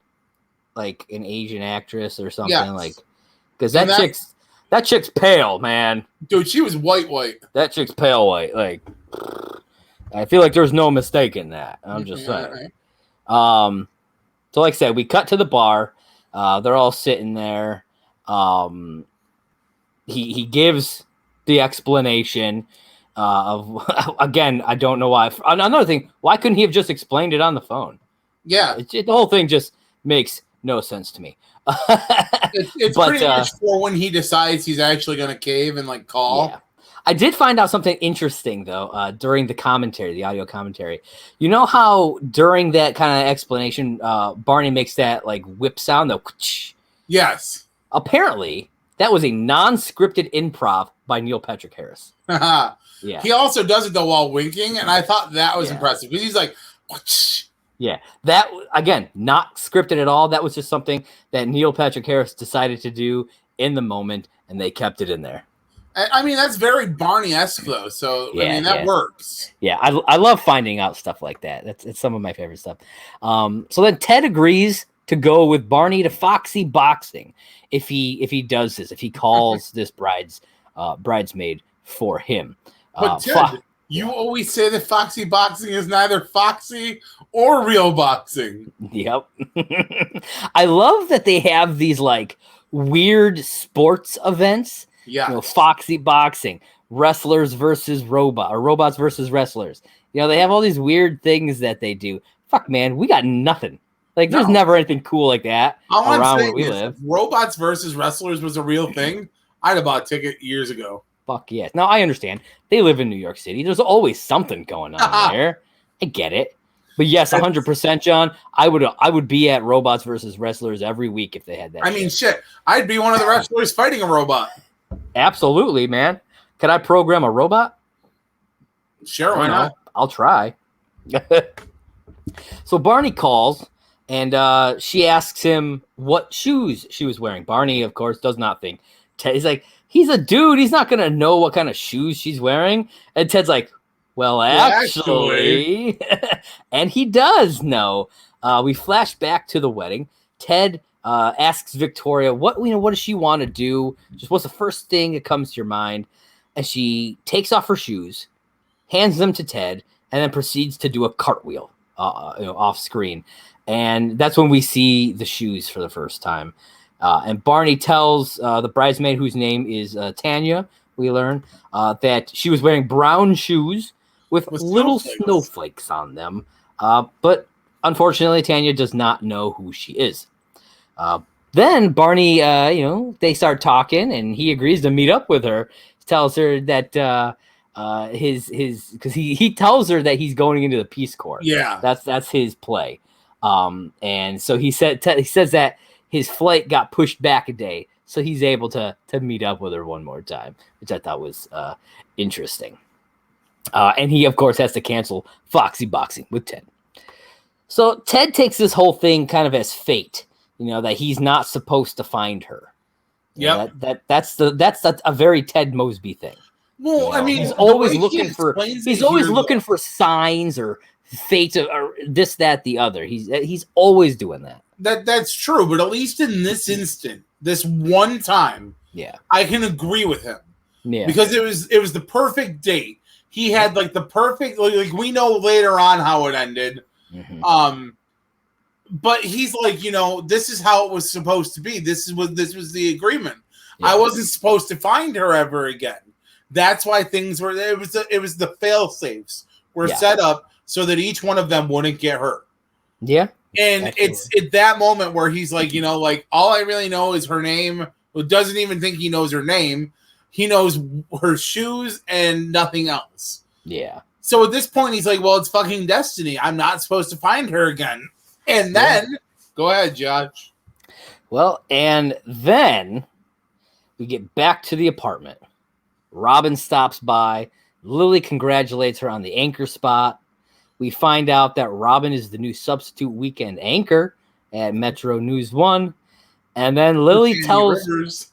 like an Asian actress or something, like, because that chick's pale, man. Dude, she was white. That chick's pale white. Like, I feel like there's no mistake in that. I'm just saying. Right. So like I said, we cut to the bar. They're all sitting there. He gives the explanation of again. I don't know why. Another thing, why couldn't he have just explained it on the phone? Yeah, the whole thing just makes no sense to me. it's pretty much for when he decides he's actually going to cave and like call. Yeah. I did find out something interesting though during the commentary, the audio commentary. You know how during that kind of explanation, Barney makes that like whip sound, the whoosh? Yes. Apparently, that was a non-scripted improv by Neil Patrick Harris. Yeah. He also does it though while winking, and I thought that was Yeah. impressive because he's like, whoosh. Yeah, that again, not scripted at all. That was just something that Neil Patrick Harris decided to do in the moment, and they kept it in there. I mean, that's very Barney-esque though. So Yeah, I mean, that works. Yeah, I love finding out stuff like that. It's some of my favorite stuff. So then Ted agrees to go with Barney to Foxy Boxing if he does this, if he calls this bridesmaid for him. But Ted, you always say that Foxy Boxing is neither foxy or real boxing. Yep. I love that they have these like weird sports events. Yeah. You know, Foxy Boxing, wrestlers versus robots versus wrestlers. You know, they have all these weird things that they do. Fuck, man, we got nothing. Like, there's never anything cool like that around where we live. If robots versus wrestlers was a real thing, I'd have bought a ticket years ago. Fuck yes. Now, I understand. They live in New York City. There's always something going on there. I get it. But yes, 100%, John. I would be at robots versus wrestlers every week if they had that. I mean, shit. I'd be one of the wrestlers fighting a robot. Absolutely, man. Can I program a robot? Sure, why not? I'll try. So Barney calls, and she asks him what shoes she was wearing. Barney, of course, does not think. He's like, he's a dude. He's not going to know what kind of shoes she's wearing. And Ted's like, well, actually. And he does know. We flash back to the wedding. Ted asks Victoria, what does she want to do? Just what's the first thing that comes to your mind? And she takes off her shoes, hands them to Ted, and then proceeds to do a cartwheel off screen. And that's when we see the shoes for the first time. And Barney tells the bridesmaid, whose name is Tanya, we learn, that she was wearing brown shoes with little snowflakes on them. But unfortunately, Tanya does not know who she is. Then Barney, they start talking, and he agrees to meet up with her. He tells her that because he tells her that he's going into the Peace Corps. Yeah, that's his play. And so he says that his flight got pushed back a day, so he's able to meet up with her one more time, which I thought was interesting. And he, of course, has to cancel Foxy Boxing with Ted. So Ted takes this whole thing kind of as fate, that he's not supposed to find her. Yeah, that's a very Ted Mosby thing. Well, I mean, he's always looking for signs or fate or this, that, the other. He's always doing that. That's true, but at least in this instant, this one time, I can agree with him. Yeah, because it was the perfect date. He had like the perfect, like we know later on how it ended. Mm-hmm. But he's like, this is how it was supposed to be. This was the agreement. Yeah. I wasn't supposed to find her ever again. That's why things were. It was the fail safes were set up so that each one of them wouldn't get hurt. Yeah, and absolutely. It's at that moment where he's like, like all I really know is her name. Who doesn't even think he knows her name. He knows her shoes and nothing else. Yeah. So at this point, he's like, well, it's fucking destiny. I'm not supposed to find her again. And then, go ahead, Josh. Well, and then we get back to the apartment. Robin stops by. Lily congratulates her on the anchor spot. We find out that Robin is the new substitute weekend anchor at Metro News 1. And then Lily tells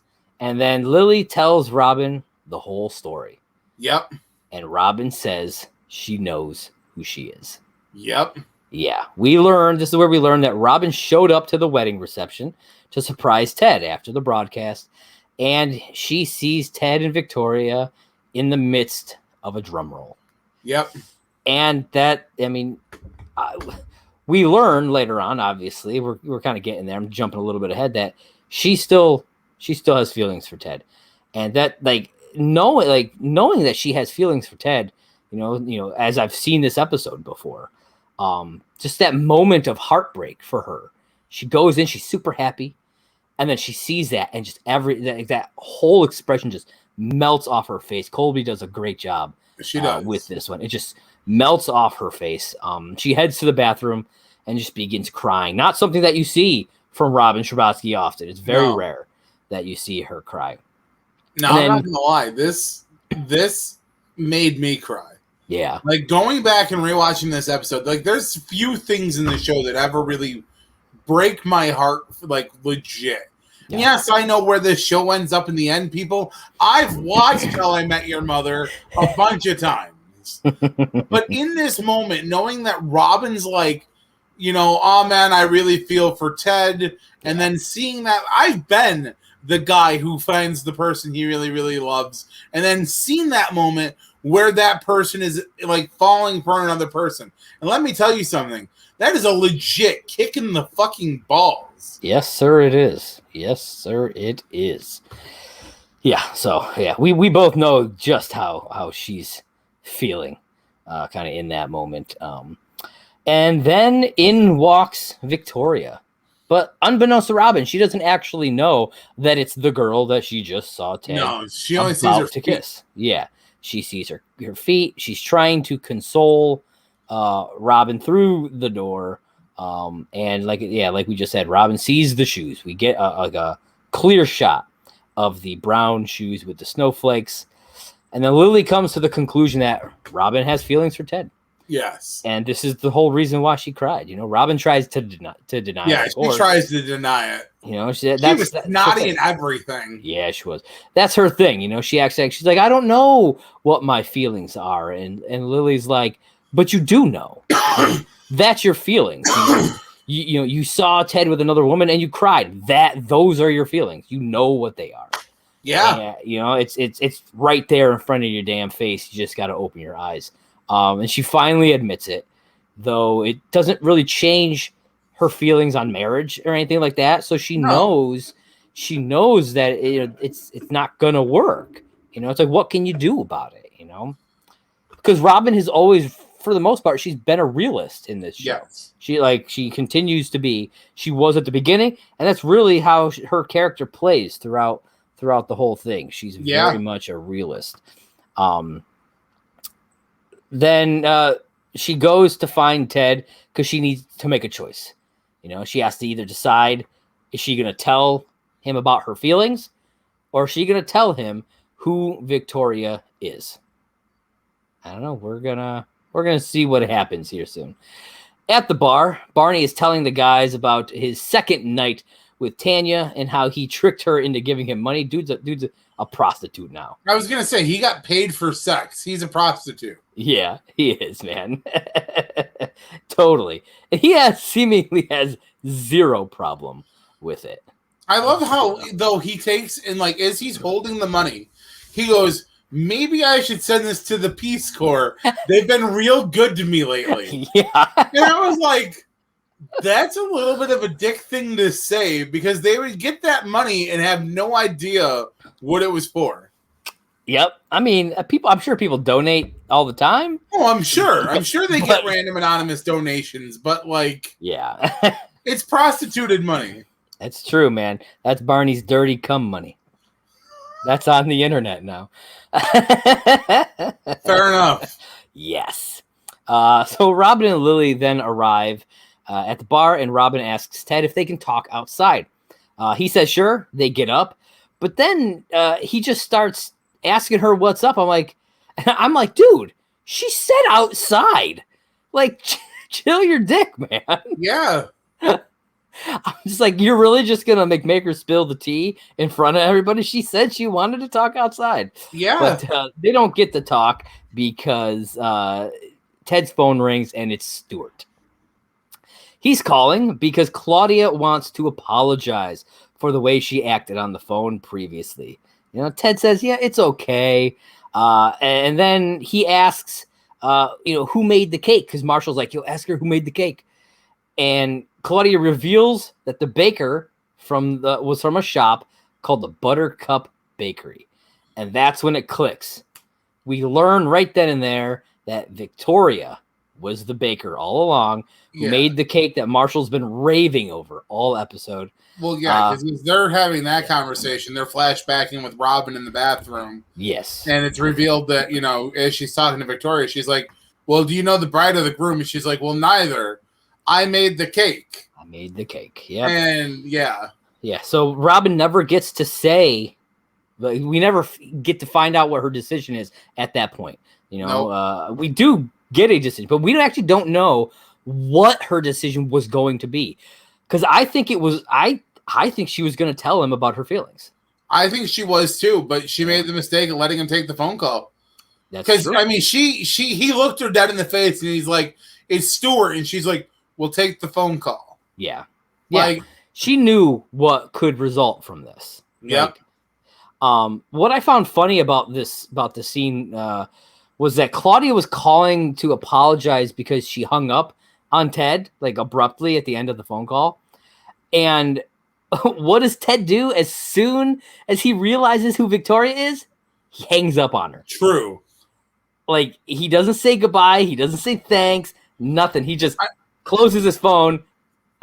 Robin the whole story. Yep. And Robin says she knows who she is. Yep. Yeah. This is where we learned that Robin showed up to the wedding reception to surprise Ted after the broadcast. And she sees Ted and Victoria in the midst of a drum roll. Yep. And we learn later on, obviously, we're kind of getting there. I'm jumping a little bit ahead, that she still has feelings for Ted. And that, like, knowing that she has feelings for Ted, you know, as I've seen this episode before, just that moment of heartbreak for her. She goes in, she's super happy, and then she sees that, and just that whole expression just melts off her face. Colby does a great job with this one. It just melts off her face. She heads to the bathroom and just begins crying. Not something that you see from Robin Scherbatsky often. It's very rare that you see her cry. No, I'm not gonna lie. This made me cry. Yeah. Like, going back and rewatching this episode, like, there's few things in the show that ever really break my heart, like, legit. Yeah. Yes, I know where this show ends up in the end, people. I've watched How I Met Your Mother a bunch of times. But in this moment, knowing that Robin's like, you know, oh man, I really feel for Ted, and then seeing that I've been the guy who finds the person he really, really loves, and then seeing that moment where that person is like falling for another person. And let me tell you something, that is a legit kick in the fucking balls. Yes, sir, it is. Yes, sir, it is. Yeah, so yeah, we both know just how she's feeling kind of in that moment. And then in walks Victoria. But unbeknownst to Robin, she doesn't actually know that it's the girl that she just saw Ted. No, she only sees her to kiss. Yeah, she sees her feet. She's trying to console Robin through the door. And like we just said, Robin sees the shoes. We get a clear shot of the brown shoes with the snowflakes. And then Lily comes to the conclusion that Robin has feelings for Ted. Yes. And this is the whole reason why she cried. You know, Robin tries to deny yeah, it. Yeah, she tries to deny it. You know, she was naughty and everything. Yeah, she was. That's her thing. You know, she acts like she's like, I don't know what my feelings are. And Lily's like, but you do know. That's your feelings. You know, you saw Ted with another woman and you cried. Those are your feelings. You know what they are. Yeah. And, you know, it's right there in front of your damn face. You just got to open your eyes. And she finally admits it, though it doesn't really change her feelings on marriage or anything like that. So she knows that it's not gonna work. You know, it's like, what can you do about it? You know, because Robin has always, for the most part, she's been a realist in this show. Yes. She continues to be. She was at the beginning, and that's really how her character plays throughout the whole thing. She's very much a realist. Then she goes to find Ted because she needs to make a choice. You know, she has to either decide, is she going to tell him about her feelings, or is she going to tell him who Victoria is? I don't know. We're gonna see what happens here soon. At the bar, Barney is telling the guys about his second night with Tanya and how he tricked her into giving him money. Dude's a prostitute now. I was going to say, he got paid for sex. He's a prostitute. Yeah, he is, man. Totally. And he seemingly has zero problem with it. I love how, though, he takes and, like, as he's holding the money, he goes, maybe I should send this to the Peace Corps. They've been real good to me lately. Yeah. And I was like, that's a little bit of a dick thing to say, because they would get that money and have no idea what it was for. Yep. I mean, I'm sure people donate all the time. Oh, I'm sure. I'm sure they get random anonymous donations, but like, yeah, it's prostituted money. That's true, man. That's Barney's dirty cum money. That's on the internet now. Fair enough. Yes. So Robin and Lily then arrive at the bar, and Robin asks Ted if they can talk outside. He says, sure. They get up, but then he just starts asking her what's up. I'm like, dude, she said outside. Like, chill your dick, man. Yeah. I'm just like, you're really just gonna make her spill the tea in front of everybody? She said she wanted to talk outside. Yeah. But they don't get to talk because Ted's phone rings and it's Stuart. He's calling because Claudia wants to apologize for the way she acted on the phone previously. You know, Ted says, yeah, it's okay. And then he asks, who made the cake? Because Marshall's like, ask her who made the cake. And Claudia reveals that the baker was from a shop called the Buttercup Bakery. And that's when it clicks. We learn right then and there that Victoria was the baker all along, who made the cake that Marshall's been raving over all episode. Well, yeah, because they're having that conversation. They're flashbacking with Robin in the bathroom. Yes. And it's revealed that, as she's talking to Victoria, she's like, well, do you know the bride or the groom? And she's like, well, neither. I made the cake. I made the cake. Yeah. And yeah. So Robin never gets to say, we never get to find out what her decision is at that point. We do get a decision, but we actually don't know what her decision was going to be. Because I think it was, I think she was going to tell him about her feelings. I think she was too, but she made the mistake of letting him take the phone call. That's true. I mean, he looked her dead in the face and he's like, it's Stuart. And she's like, we'll take the phone call. Yeah. Like, she knew what could result from this. Yep. What I found funny about the scene was that Claudia was calling to apologize because she hung up on Ted, like abruptly at the end of the phone call. And what does Ted do as soon as he realizes who Victoria is? He hangs up on her. True. Like, he doesn't say goodbye. He doesn't say thanks. Nothing. He just closes his phone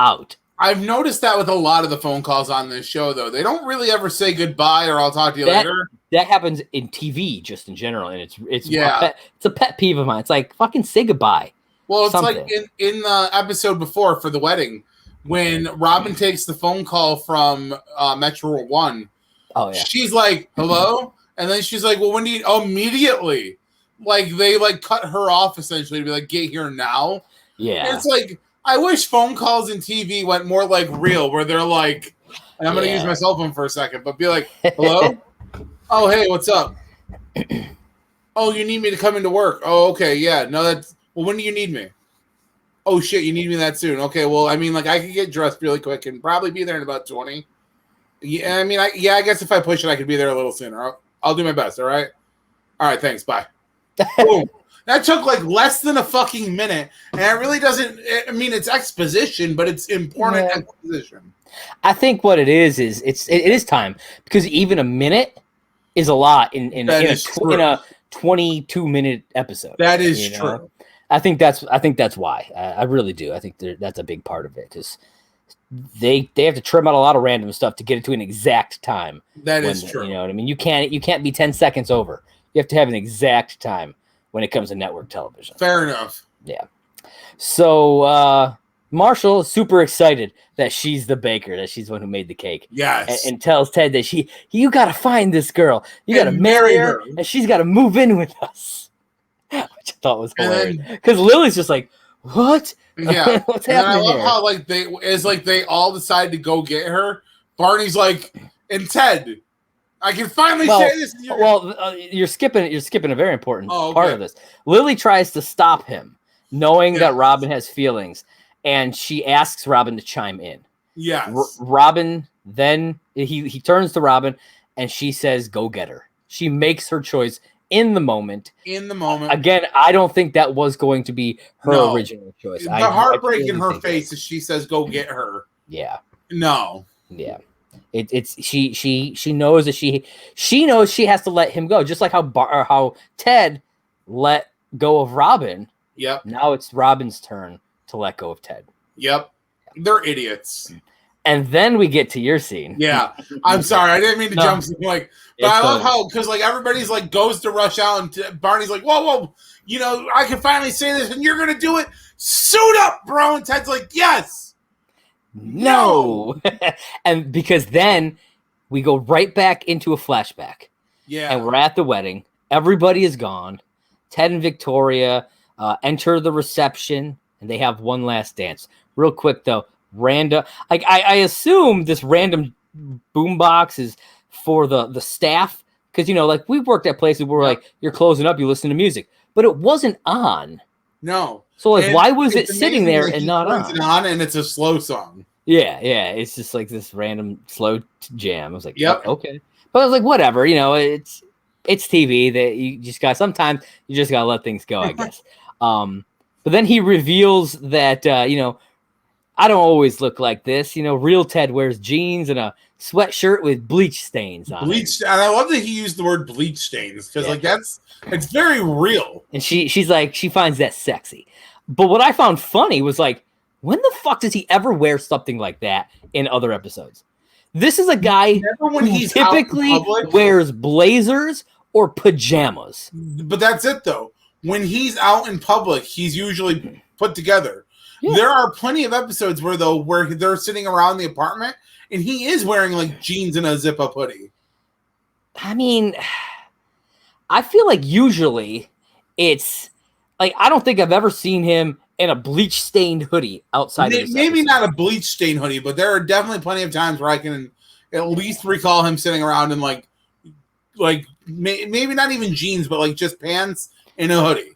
out. I've noticed that with a lot of the phone calls on this show, though. They don't really ever say goodbye or I'll talk to you later. That happens in TV just in general. And it's a pet peeve of mine. It's like, fucking say goodbye. Well, it's like in the episode before for the wedding, when Robin takes the phone call from Metro 1. Oh, yeah. She's like, hello? And then she's like, well, when do you... Oh, immediately. Like, they, cut her off, essentially, to be like, get here now. Yeah. And it's like, I wish phone calls and TV went more like real, where they're like... And I'm going to use my cell phone for a second, but be like, hello? Oh, hey, what's up? Oh, you need me to come into work. Oh, okay, yeah. No, that's... Well, when do you need me? Oh, shit, you need me that soon. Okay, well, I mean, I could get dressed really quick and probably be there in about 20. Yeah, I mean, I guess if I push it, I could be there a little sooner. I'll do my best, all right? All right, thanks, bye. Boom. That took, less than a fucking minute, and it really doesn't... I mean, it's exposition, but it's important exposition. I think what it is it is time, because even a minute is a lot in a 22-minute episode. That is true. I think that's why. I really do. I think that's a big part of it, because they have to trim out a lot of random stuff to get it to an exact time. That is true. You know what I mean? You can't be 10 seconds over. You have to have an exact time when it comes to network television. Fair enough. Yeah. So Marshall is super excited that she's the baker, that she's the one who made the cake. Yes. And tells Ted that you got to find this girl. You got to marry her, and she's got to move in with us. Which I thought was hilarious. Because Lily's just like, what? Yeah. What's happening I love how they all decide to go get her. Barney's like, and Ted, I can finally say this. You're skipping a very important part of this. Lily tries to stop him, knowing that Robin has feelings, and she asks Robin to chime in. Yes. Robin then he turns to Robin, and she says, "Go get her." She makes her choice in the moment. Again, I don't think that was going to be her original choice. The heartbreak in her face as she says, "Go get her." Yeah. No. Yeah. She knows that she knows she has to let him go, just like how Ted let go of Robin. Yep. Now it's Robin's turn to let go of Ted. Yep. They're idiots. And then we get to your scene. Yeah. I'm sorry. I didn't mean to jump. But I love how, because everybody's goes to rush out, and Barney's like, whoa, I can finally say this, and you're going to do it. Suit up, bro. And Ted's like, yes. No. And because then we go right back into a flashback. Yeah. And we're at the wedding. Everybody is gone. Ted and Victoria enter the reception, and they have one last dance. Real quick, though. Random, I assume this random boombox is for the staff, because we've worked at places where you're closing up, you listen to music, but it wasn't on. No. So why was it sitting there and not on? It's on, and it's a slow song. Yeah, it's just this random slow jam. I was like, yep, okay, but I was like, whatever, it's TV that you just got. Sometimes you just gotta let things go, I guess. But then he reveals that I don't always look like this. You know, real Ted wears jeans and a sweatshirt with bleach stains on it. And I love that he used the word bleach stains because like it's very real. And she's like, she finds that sexy. But what I found funny was like, when the fuck does he ever wear something like that in other episodes? This is a guy who typically wears blazers or pajamas. But that's it, though. When he's out in public, he's usually put together. Yeah. There are plenty of episodes where they're sitting around the apartment and he is wearing like jeans and a zip-up hoodie. I mean, I feel like usually it's like, I don't think I've ever seen him in a bleach-stained hoodie outside of this maybe episode. not a bleach-stained hoodie, but there are definitely plenty of times where I can at least recall him sitting around in like maybe not even jeans, but like just pants and a hoodie.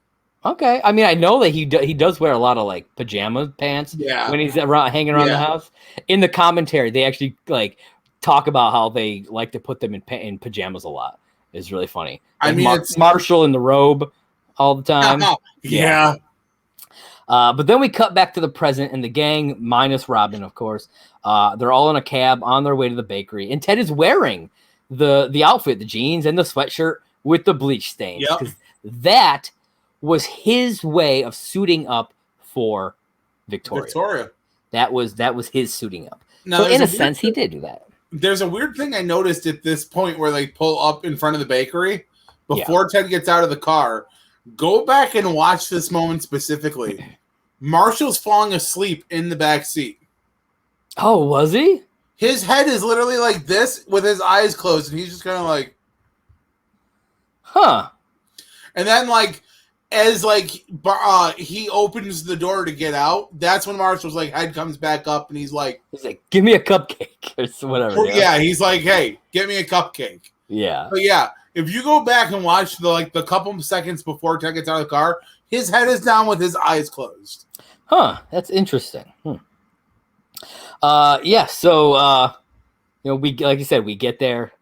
Okay, I mean, I know that he does wear a lot of like pajama pants when he's hanging around the house. In the commentary, they actually like talk about how they like to put them in pajamas a lot. It's really funny. I mean, it's Marshall in the robe all the time. Yeah. But then we cut back to the present, and the gang, minus Robin, of course, they're all in a cab on their way to the bakery. And Ted is wearing the outfit, the jeans and the sweatshirt with the bleach stains. Yep. That was his way of suiting up for Victoria. That was his suiting up. Now, so in a sense, he did do that. There's a weird thing I noticed at this point where they pull up in front of the bakery before Ted gets out of the car. Go back and watch this moment specifically. Marshall's falling asleep in the back seat. Oh, was he? His head is literally like this with his eyes closed, and he's just kind of like, huh. And then, like, as like he opens the door to get out, that's when Marshall's like head comes back up, and he's like, "Give me a cupcake," or whatever. Yeah, he's like, "Hey, get me a cupcake." Yeah, but yeah. If you go back and watch the couple seconds before Ted gets out of the car, his head is down with his eyes closed. Huh, that's interesting. Yeah, so we, like you said, we get there.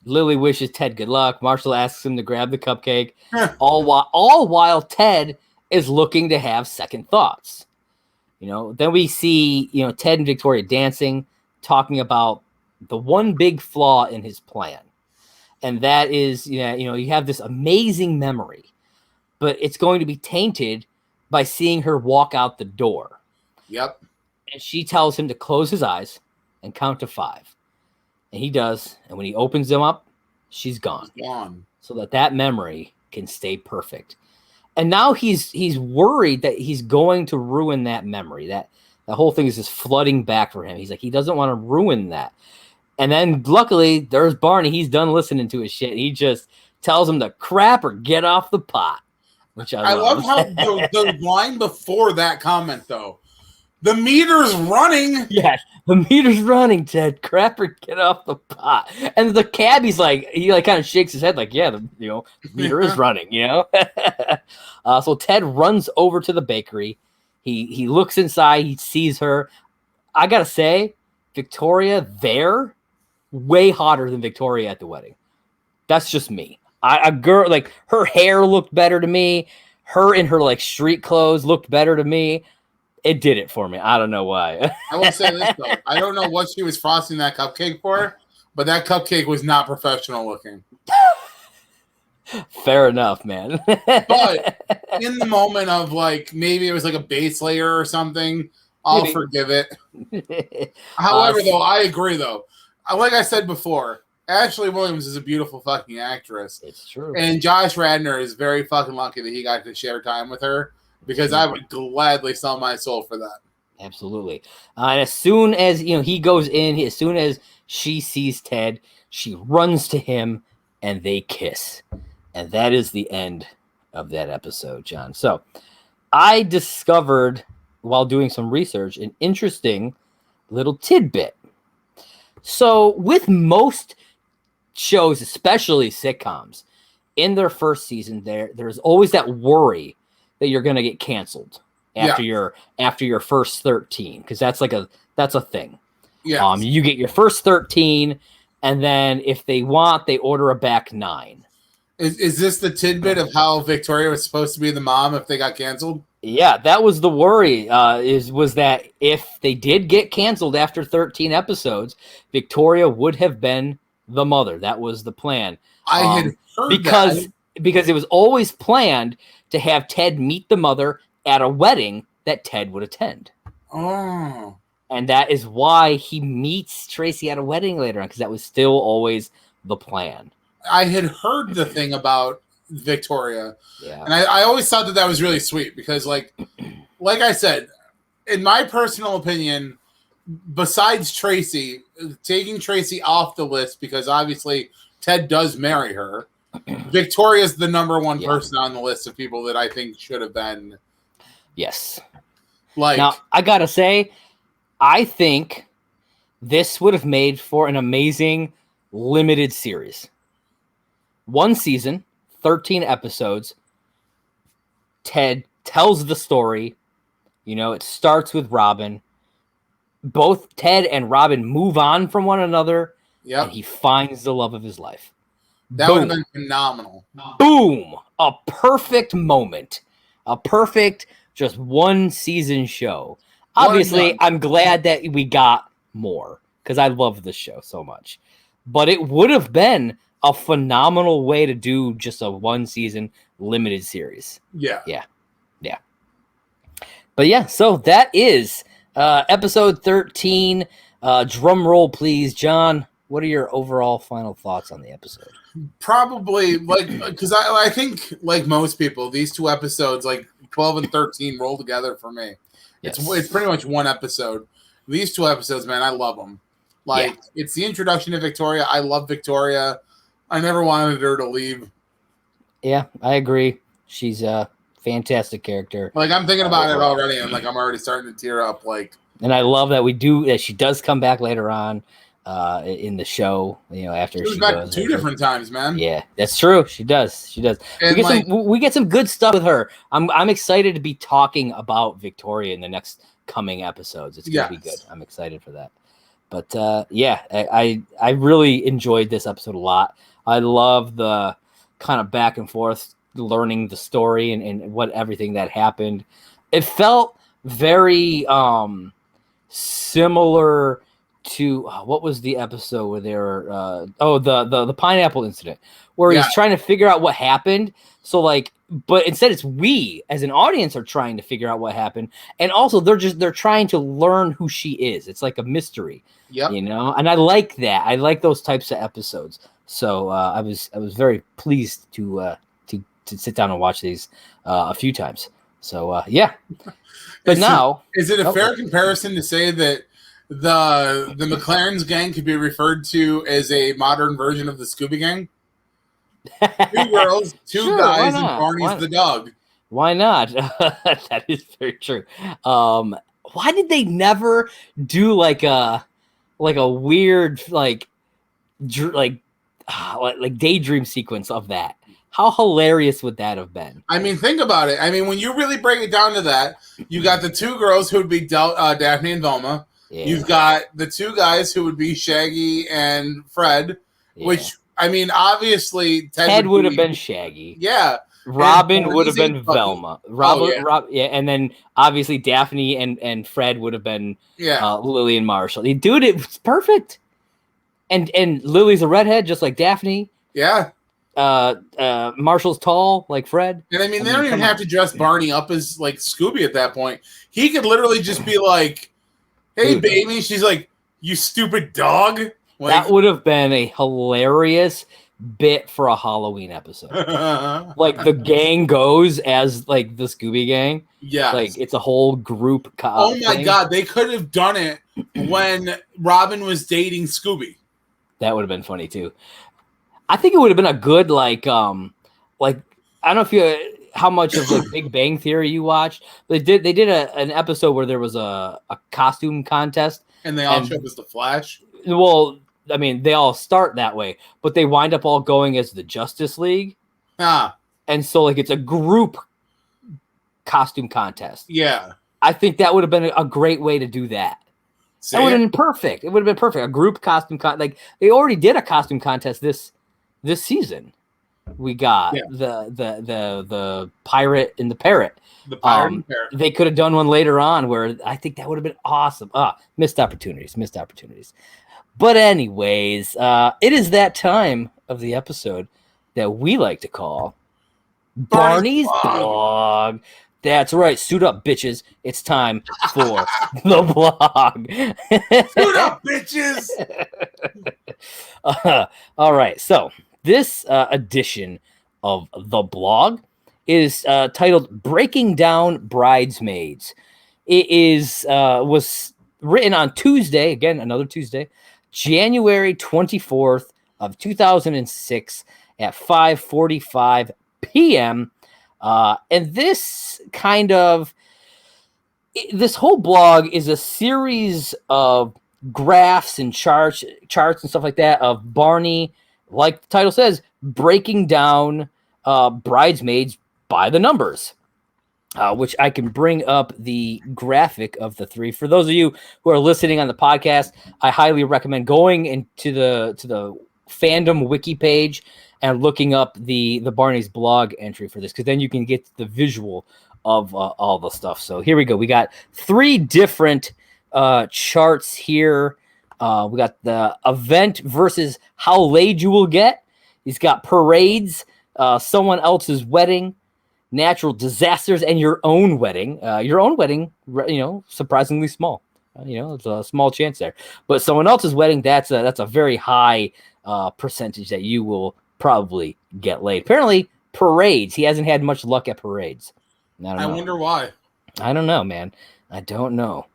Lily wishes Ted good luck. Marshall asks him to grab the cupcake, all while Ted is looking to have second thoughts. Then we see Ted and Victoria dancing, talking about the one big flaw in his plan. And that is, you have this amazing memory, but it's going to be tainted by seeing her walk out the door. Yep. And she tells him to close his eyes and count to 5. And he does. And when he opens them up, she's gone. She's gone. So that memory can stay perfect. And now he's worried that he's going to ruin that memory. That whole thing is just flooding back for him. He's like, he doesn't want to ruin that. And then luckily there's Barney. He's done listening to his shit. He just tells him to crap or get off the pot, which I love. How the line before that comment though, the meter's running. Yeah, the meter's running, Ted. Crap or get off the pot. And the cabbie's like, he like kind of shakes his head like, yeah, the meter is running, So Ted runs over to the bakery. He looks inside. He sees her. I gotta say, Victoria there, way hotter than Victoria at the wedding. That's just me. A girl, like, her hair looked better to me. Her in her like street clothes looked better to me. It did it for me. I don't know why. I will say this though. I don't know what she was frosting that cupcake for, but that cupcake was not professional looking. Fair enough, man. But in the moment of like, maybe it was like a base layer or something, I'll forgive it. However, though, I agree though. Like I said before, Ashley Williams is a beautiful fucking actress. It's true. And Josh Radnor is very fucking lucky that he got to share time with her, because I would gladly sell my soul for that. Absolutely. And as soon as he goes in, as soon as she sees Ted, she runs to him and they kiss. And that is the end of that episode, John. So I discovered while doing some research an interesting little tidbit. So with most shows, especially sitcoms, in their first season, there's always that worry that you're going to get canceled after your first 13, because that's a thing. Yeah. You get your first 13, and then if they want, they order a back 9. Is this the tidbit of how Victoria was supposed to be the mom if they got canceled? Yeah, that was the worry. Was that if they did get canceled after 13 episodes, Victoria would have been the mother. That was the plan. I had heard because it was always planned to have Ted meet the mother at a wedding that Ted would attend. Oh. And that is why he meets Tracy at a wedding later on, because that was still always the plan. I had heard the thing about Victoria. Yeah. And I always thought that was really sweet because, like I said, in my personal opinion, besides Tracy, taking Tracy off the list because obviously Ted does marry her, Victoria's the number one person on the list of people that I think should have been. Yes. Like, now, I got to say, I think this would have made for an amazing limited series. 1 season, 13 episodes. Ted tells the story. You know, it starts with Robin. Both Ted and Robin move on from one another. Yep. And he finds the love of his life. That would have been phenomenal. Boom. A perfect moment. A perfect just 1 season show. Obviously, I'm glad that we got more because I love this show so much. But it would have been a phenomenal way to do just a 1 season limited series. Yeah. But yeah, so that is episode 13. Drum roll, please. John, what are your overall final thoughts on the episode? Probably, because I think, like most people, these 2 episodes, like 12 and 13, roll together for me. Yes. It's pretty much 1 episode. These 2 episodes, man, I love them. It's the introduction to Victoria. I love Victoria. I never wanted her to leave. Yeah, I agree. She's a fantastic character. I'm thinking about it already, and I'm already starting to tear up. And I love that she does come back later on in the show. You know, after she back 2 different times, man. Yeah, that's true. She does. And we get some good stuff with her. I'm excited to be talking about Victoria in the next coming episodes. It's gonna be good. I'm excited for that. But I really enjoyed this episode a lot. I love the kind of back and forth, learning the story and what everything that happened. It felt very similar to what was the episode where they were the pineapple incident where he's trying to figure out what happened. So but instead it's we as an audience are trying to figure out what happened, and also they're trying to learn who she is. It's like a mystery. Yep. You know, and I like that. I like those types of episodes. So I was very pleased to sit down and watch these a few times. So but is it a fair comparison to say that the McLaren's gang could be referred to as a modern version of the Scooby Gang? 2 girls, 2 guys, and Barney's the dog. Why not? That is very true. Why did they never do like a weird like daydream sequence of that? How hilarious would that have been? I mean, think about it. I mean, when you really break it down to that, you got the 2 girls who would be Daphne and Velma. Yeah. You've got the 2 guys who would be Shaggy and Fred, which, I mean, obviously Ted would have been Shaggy. Yeah. Robin would have been Velma. And then obviously Daphne and Fred would have been Lily and Marshall. Dude, it was perfect. And Lily's a redhead, just like Daphne. Yeah. Marshall's tall, like Fred. And I mean, they don't even have to dress Barney up as like Scooby at that point. He could literally just be like, "Hey, baby," she's like, "You stupid dog." That would have been a hilarious bit for a Halloween episode. Like the gang goes as like the Scooby Gang. Yeah, like it's a whole group. Oh my god, they could have done it when Robin was dating Scooby. That would have been funny too. I think it would have been a good I don't know if you how much of like Big Bang Theory you watched. But they did an episode where there was a costume contest, and they all showed up as the Flash. Well, I mean, they all start that way, but they wind up all going as the Justice League. And so it's a group costume contest. Yeah, I think that would have been a great way to do that. That would have been perfect. It would have been perfect. A group costume they already did a costume contest this season. We got the pirate and the parrot. The pirate and parrot. They could have done one later on where I think that would have been awesome. Missed opportunities. But anyways, it is that time of the episode that we like to call Barney's blog. That's right. Suit up, bitches. It's time for the blog. Suit up, bitches. All right. So this edition of the blog is titled "Breaking Down Bridesmaids." It was written on Tuesday. Again, another Tuesday, January 24th of 2006 at 5:45 p.m. And this whole blog is a series of graphs and charts and stuff like that of Barney, like the title says, breaking down bridesmaids by the numbers. Which I can bring up the graphic of the three. For those of you who are listening on the podcast, I highly recommend going into the fandom wiki page and looking up the Barney's blog entry for this, because then you can get the visual of all the stuff. So here we go. We got three different charts here. We got the event versus how laid you will get. He's got parades, someone else's wedding, natural disasters, and your own wedding. Your own wedding, surprisingly small. It's a small chance there. But someone else's wedding, that's a very high percentage that you will probably get laid. Apparently, parades. He hasn't had much luck at parades. I wonder why. I don't know, man. I don't know.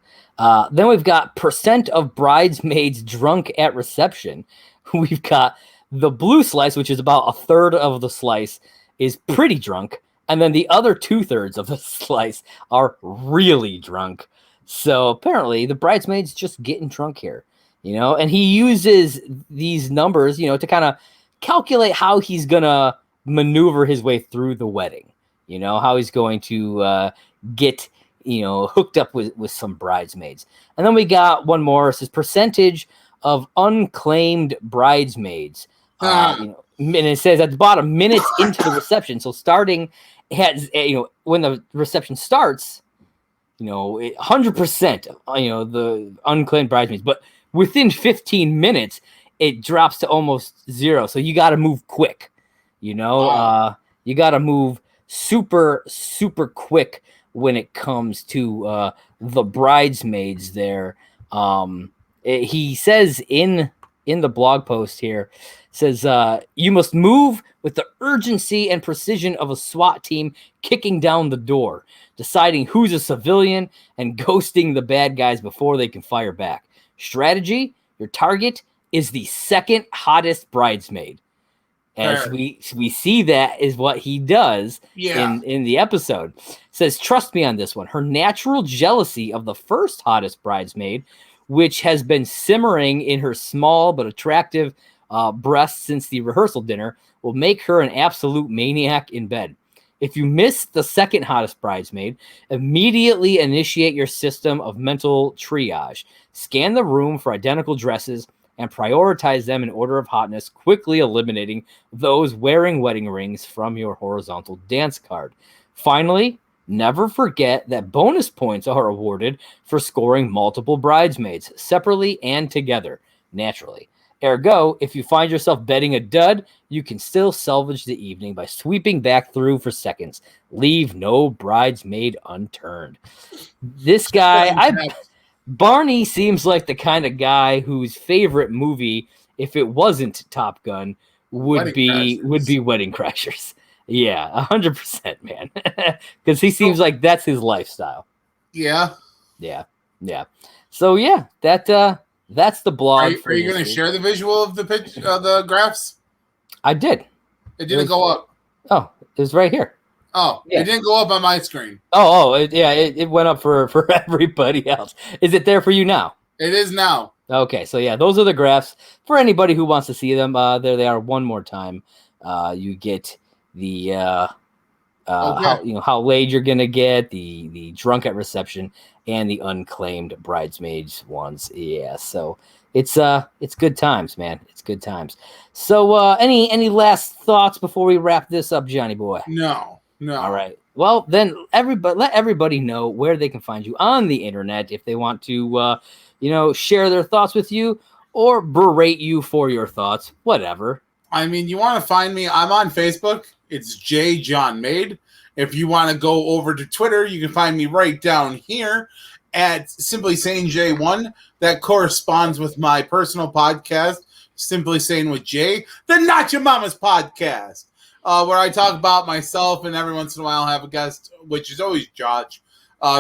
Then we've got percent of bridesmaids drunk at reception. We've got the blue slice, which is about a third of the slice, is pretty drunk. And then the other 2/3 of the slice are really drunk. So apparently the bridesmaids just getting drunk here, and he uses these numbers, to kind of calculate how he's going to maneuver his way through the wedding, how he's going to get, hooked up with some bridesmaids. And then we got one more. It says percentage of unclaimed bridesmaids. And it says at the bottom, minutes into the reception. So starting has, when the reception starts, 100%, the unclaimed bridesmaids, but within 15 minutes, it drops to almost zero. So you got to move quick, you got to move super, super quick when it comes to the bridesmaids there. He says in the blog post here, says, you must move with the urgency and precision of a SWAT team kicking down the door, deciding who's a civilian and ghosting the bad guys before they can fire back. Strategy, your target is the second hottest bridesmaid. As we see, that is what he does in the episode. Says, trust me on this one. Her natural jealousy of the first hottest bridesmaid, which has been simmering in her small but attractive breasts since the rehearsal dinner, will make her an absolute maniac in bed. If you miss the second hottest bridesmaid, immediately initiate your system of mental triage. Scan the room for identical dresses and prioritize them in order of hotness, quickly eliminating those wearing wedding rings from your horizontal dance card. Finally, never forget that bonus points are awarded for scoring multiple bridesmaids, separately and together, naturally. Ergo, if you find yourself betting a dud, you can still salvage the evening by sweeping back through for seconds. Leave no bridesmaid unturned. This guy, Barney seems like the kind of guy whose favorite movie, if it wasn't Top Gun, would be Wedding Crashers. Yeah, 100%, man. Because he seems like that's his lifestyle. Yeah. So yeah, that's the blog. Are you going to share the visual of the pitch, the graphs? I did. It didn't go up. Oh, it was right here. Oh, yeah. It didn't go up on my screen. It went up for everybody else. Is it there for you now? It is now. Okay, so yeah, those are the graphs for anybody who wants to see them. There they are one more time. You get the how late you're gonna get, the drunk at reception, and the unclaimed bridesmaids ones. Yeah, so it's good times, man. It's good times. So any last thoughts before we wrap this up, Johnny boy? No. All right. Well, then let everybody know where they can find you on the internet if they want to share their thoughts with you or berate you for your thoughts, whatever. I mean, you want to find me, I'm on Facebook. It's J John Made. If you want to go over to Twitter, you can find me right down here at Simply Saying J1. That corresponds with my personal podcast, Simply Saying with Jay, the Not Your Mama's podcast, where I talk about myself, and every once in a while I have a guest, which is always Josh,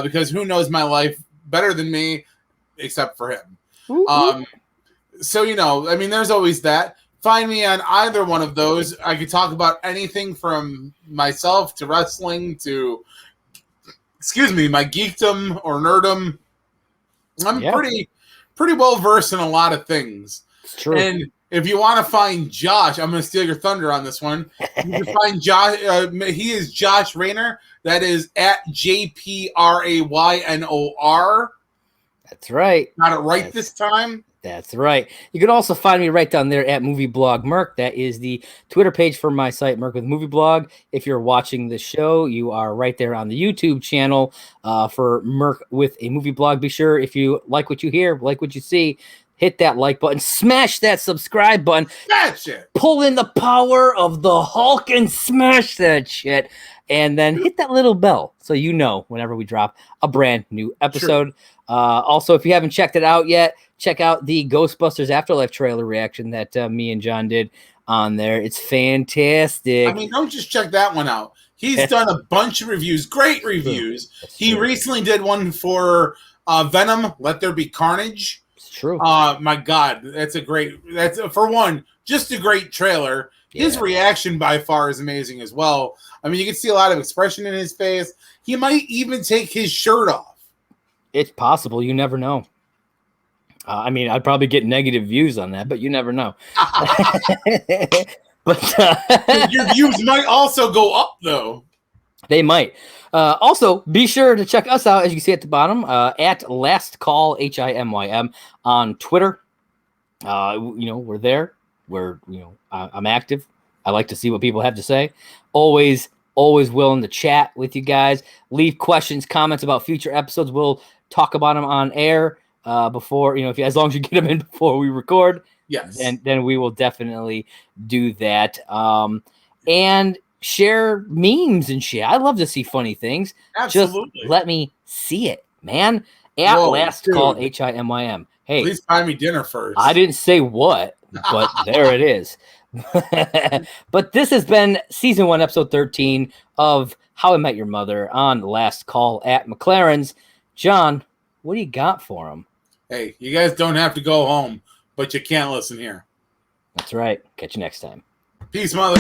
because who knows my life better than me, except for him. So, there's always that. Find me on either one of those. I could talk about anything from myself to wrestling to, my geekdom or nerdom. I'm pretty well versed in a lot of things. It's true. And if you want to find Josh, I'm going to steal your thunder on this one. You can find Josh. He is Josh Rayner. That is at JPRAYNOR. That's right. Got it right this time. That's right. You can also find me right down there at Movie Blog Merc. That is the Twitter page for my site, Merc with Movie Blog. If you're watching the show, you are right there on the YouTube channel for Merc with a Movie Blog. Be sure, if you like what you hear, like what you see, hit that like button, smash that subscribe button, smash it, pull in the power of the Hulk and smash that shit, and then hit that little bell so you know whenever we drop a brand new episode. Also, if you haven't checked it out yet, check out the Ghostbusters Afterlife trailer reaction that me and John did on there. It's fantastic. I mean, don't just check that one out. He's done a bunch of reviews, great reviews. He recently did one for Venom, Let There Be Carnage. It's true. My God, that's for one, just a great trailer. Yeah. His reaction by far is amazing as well. I mean, you can see a lot of expression in his face. He might even take his shirt off. It's possible. You never know. I'd probably get negative views on that, but you never know. But your views might also go up, though. They might. Also, be sure to check us out, as you can see at the bottom, at Last Call HIMYM on Twitter. We're there. I'm active. I like to see what people have to say. Always willing to chat with you guys. Leave questions, comments about future episodes. We'll talk about them on air before, as long as you get them in before we record. Yes. Then we will definitely do that. And share memes and shit. I love to see funny things. Absolutely. Just let me see it, man. At Last Call HIMYM. Hey, please buy me dinner first. I didn't say what, but there it is. But this has been season 1, episode 13 of How I Met Your Mother on Last Call at McLaren's. John, what do you got for him? Hey, you guys don't have to go home, but you can't listen here. That's right. Catch you next time. Peace, mother.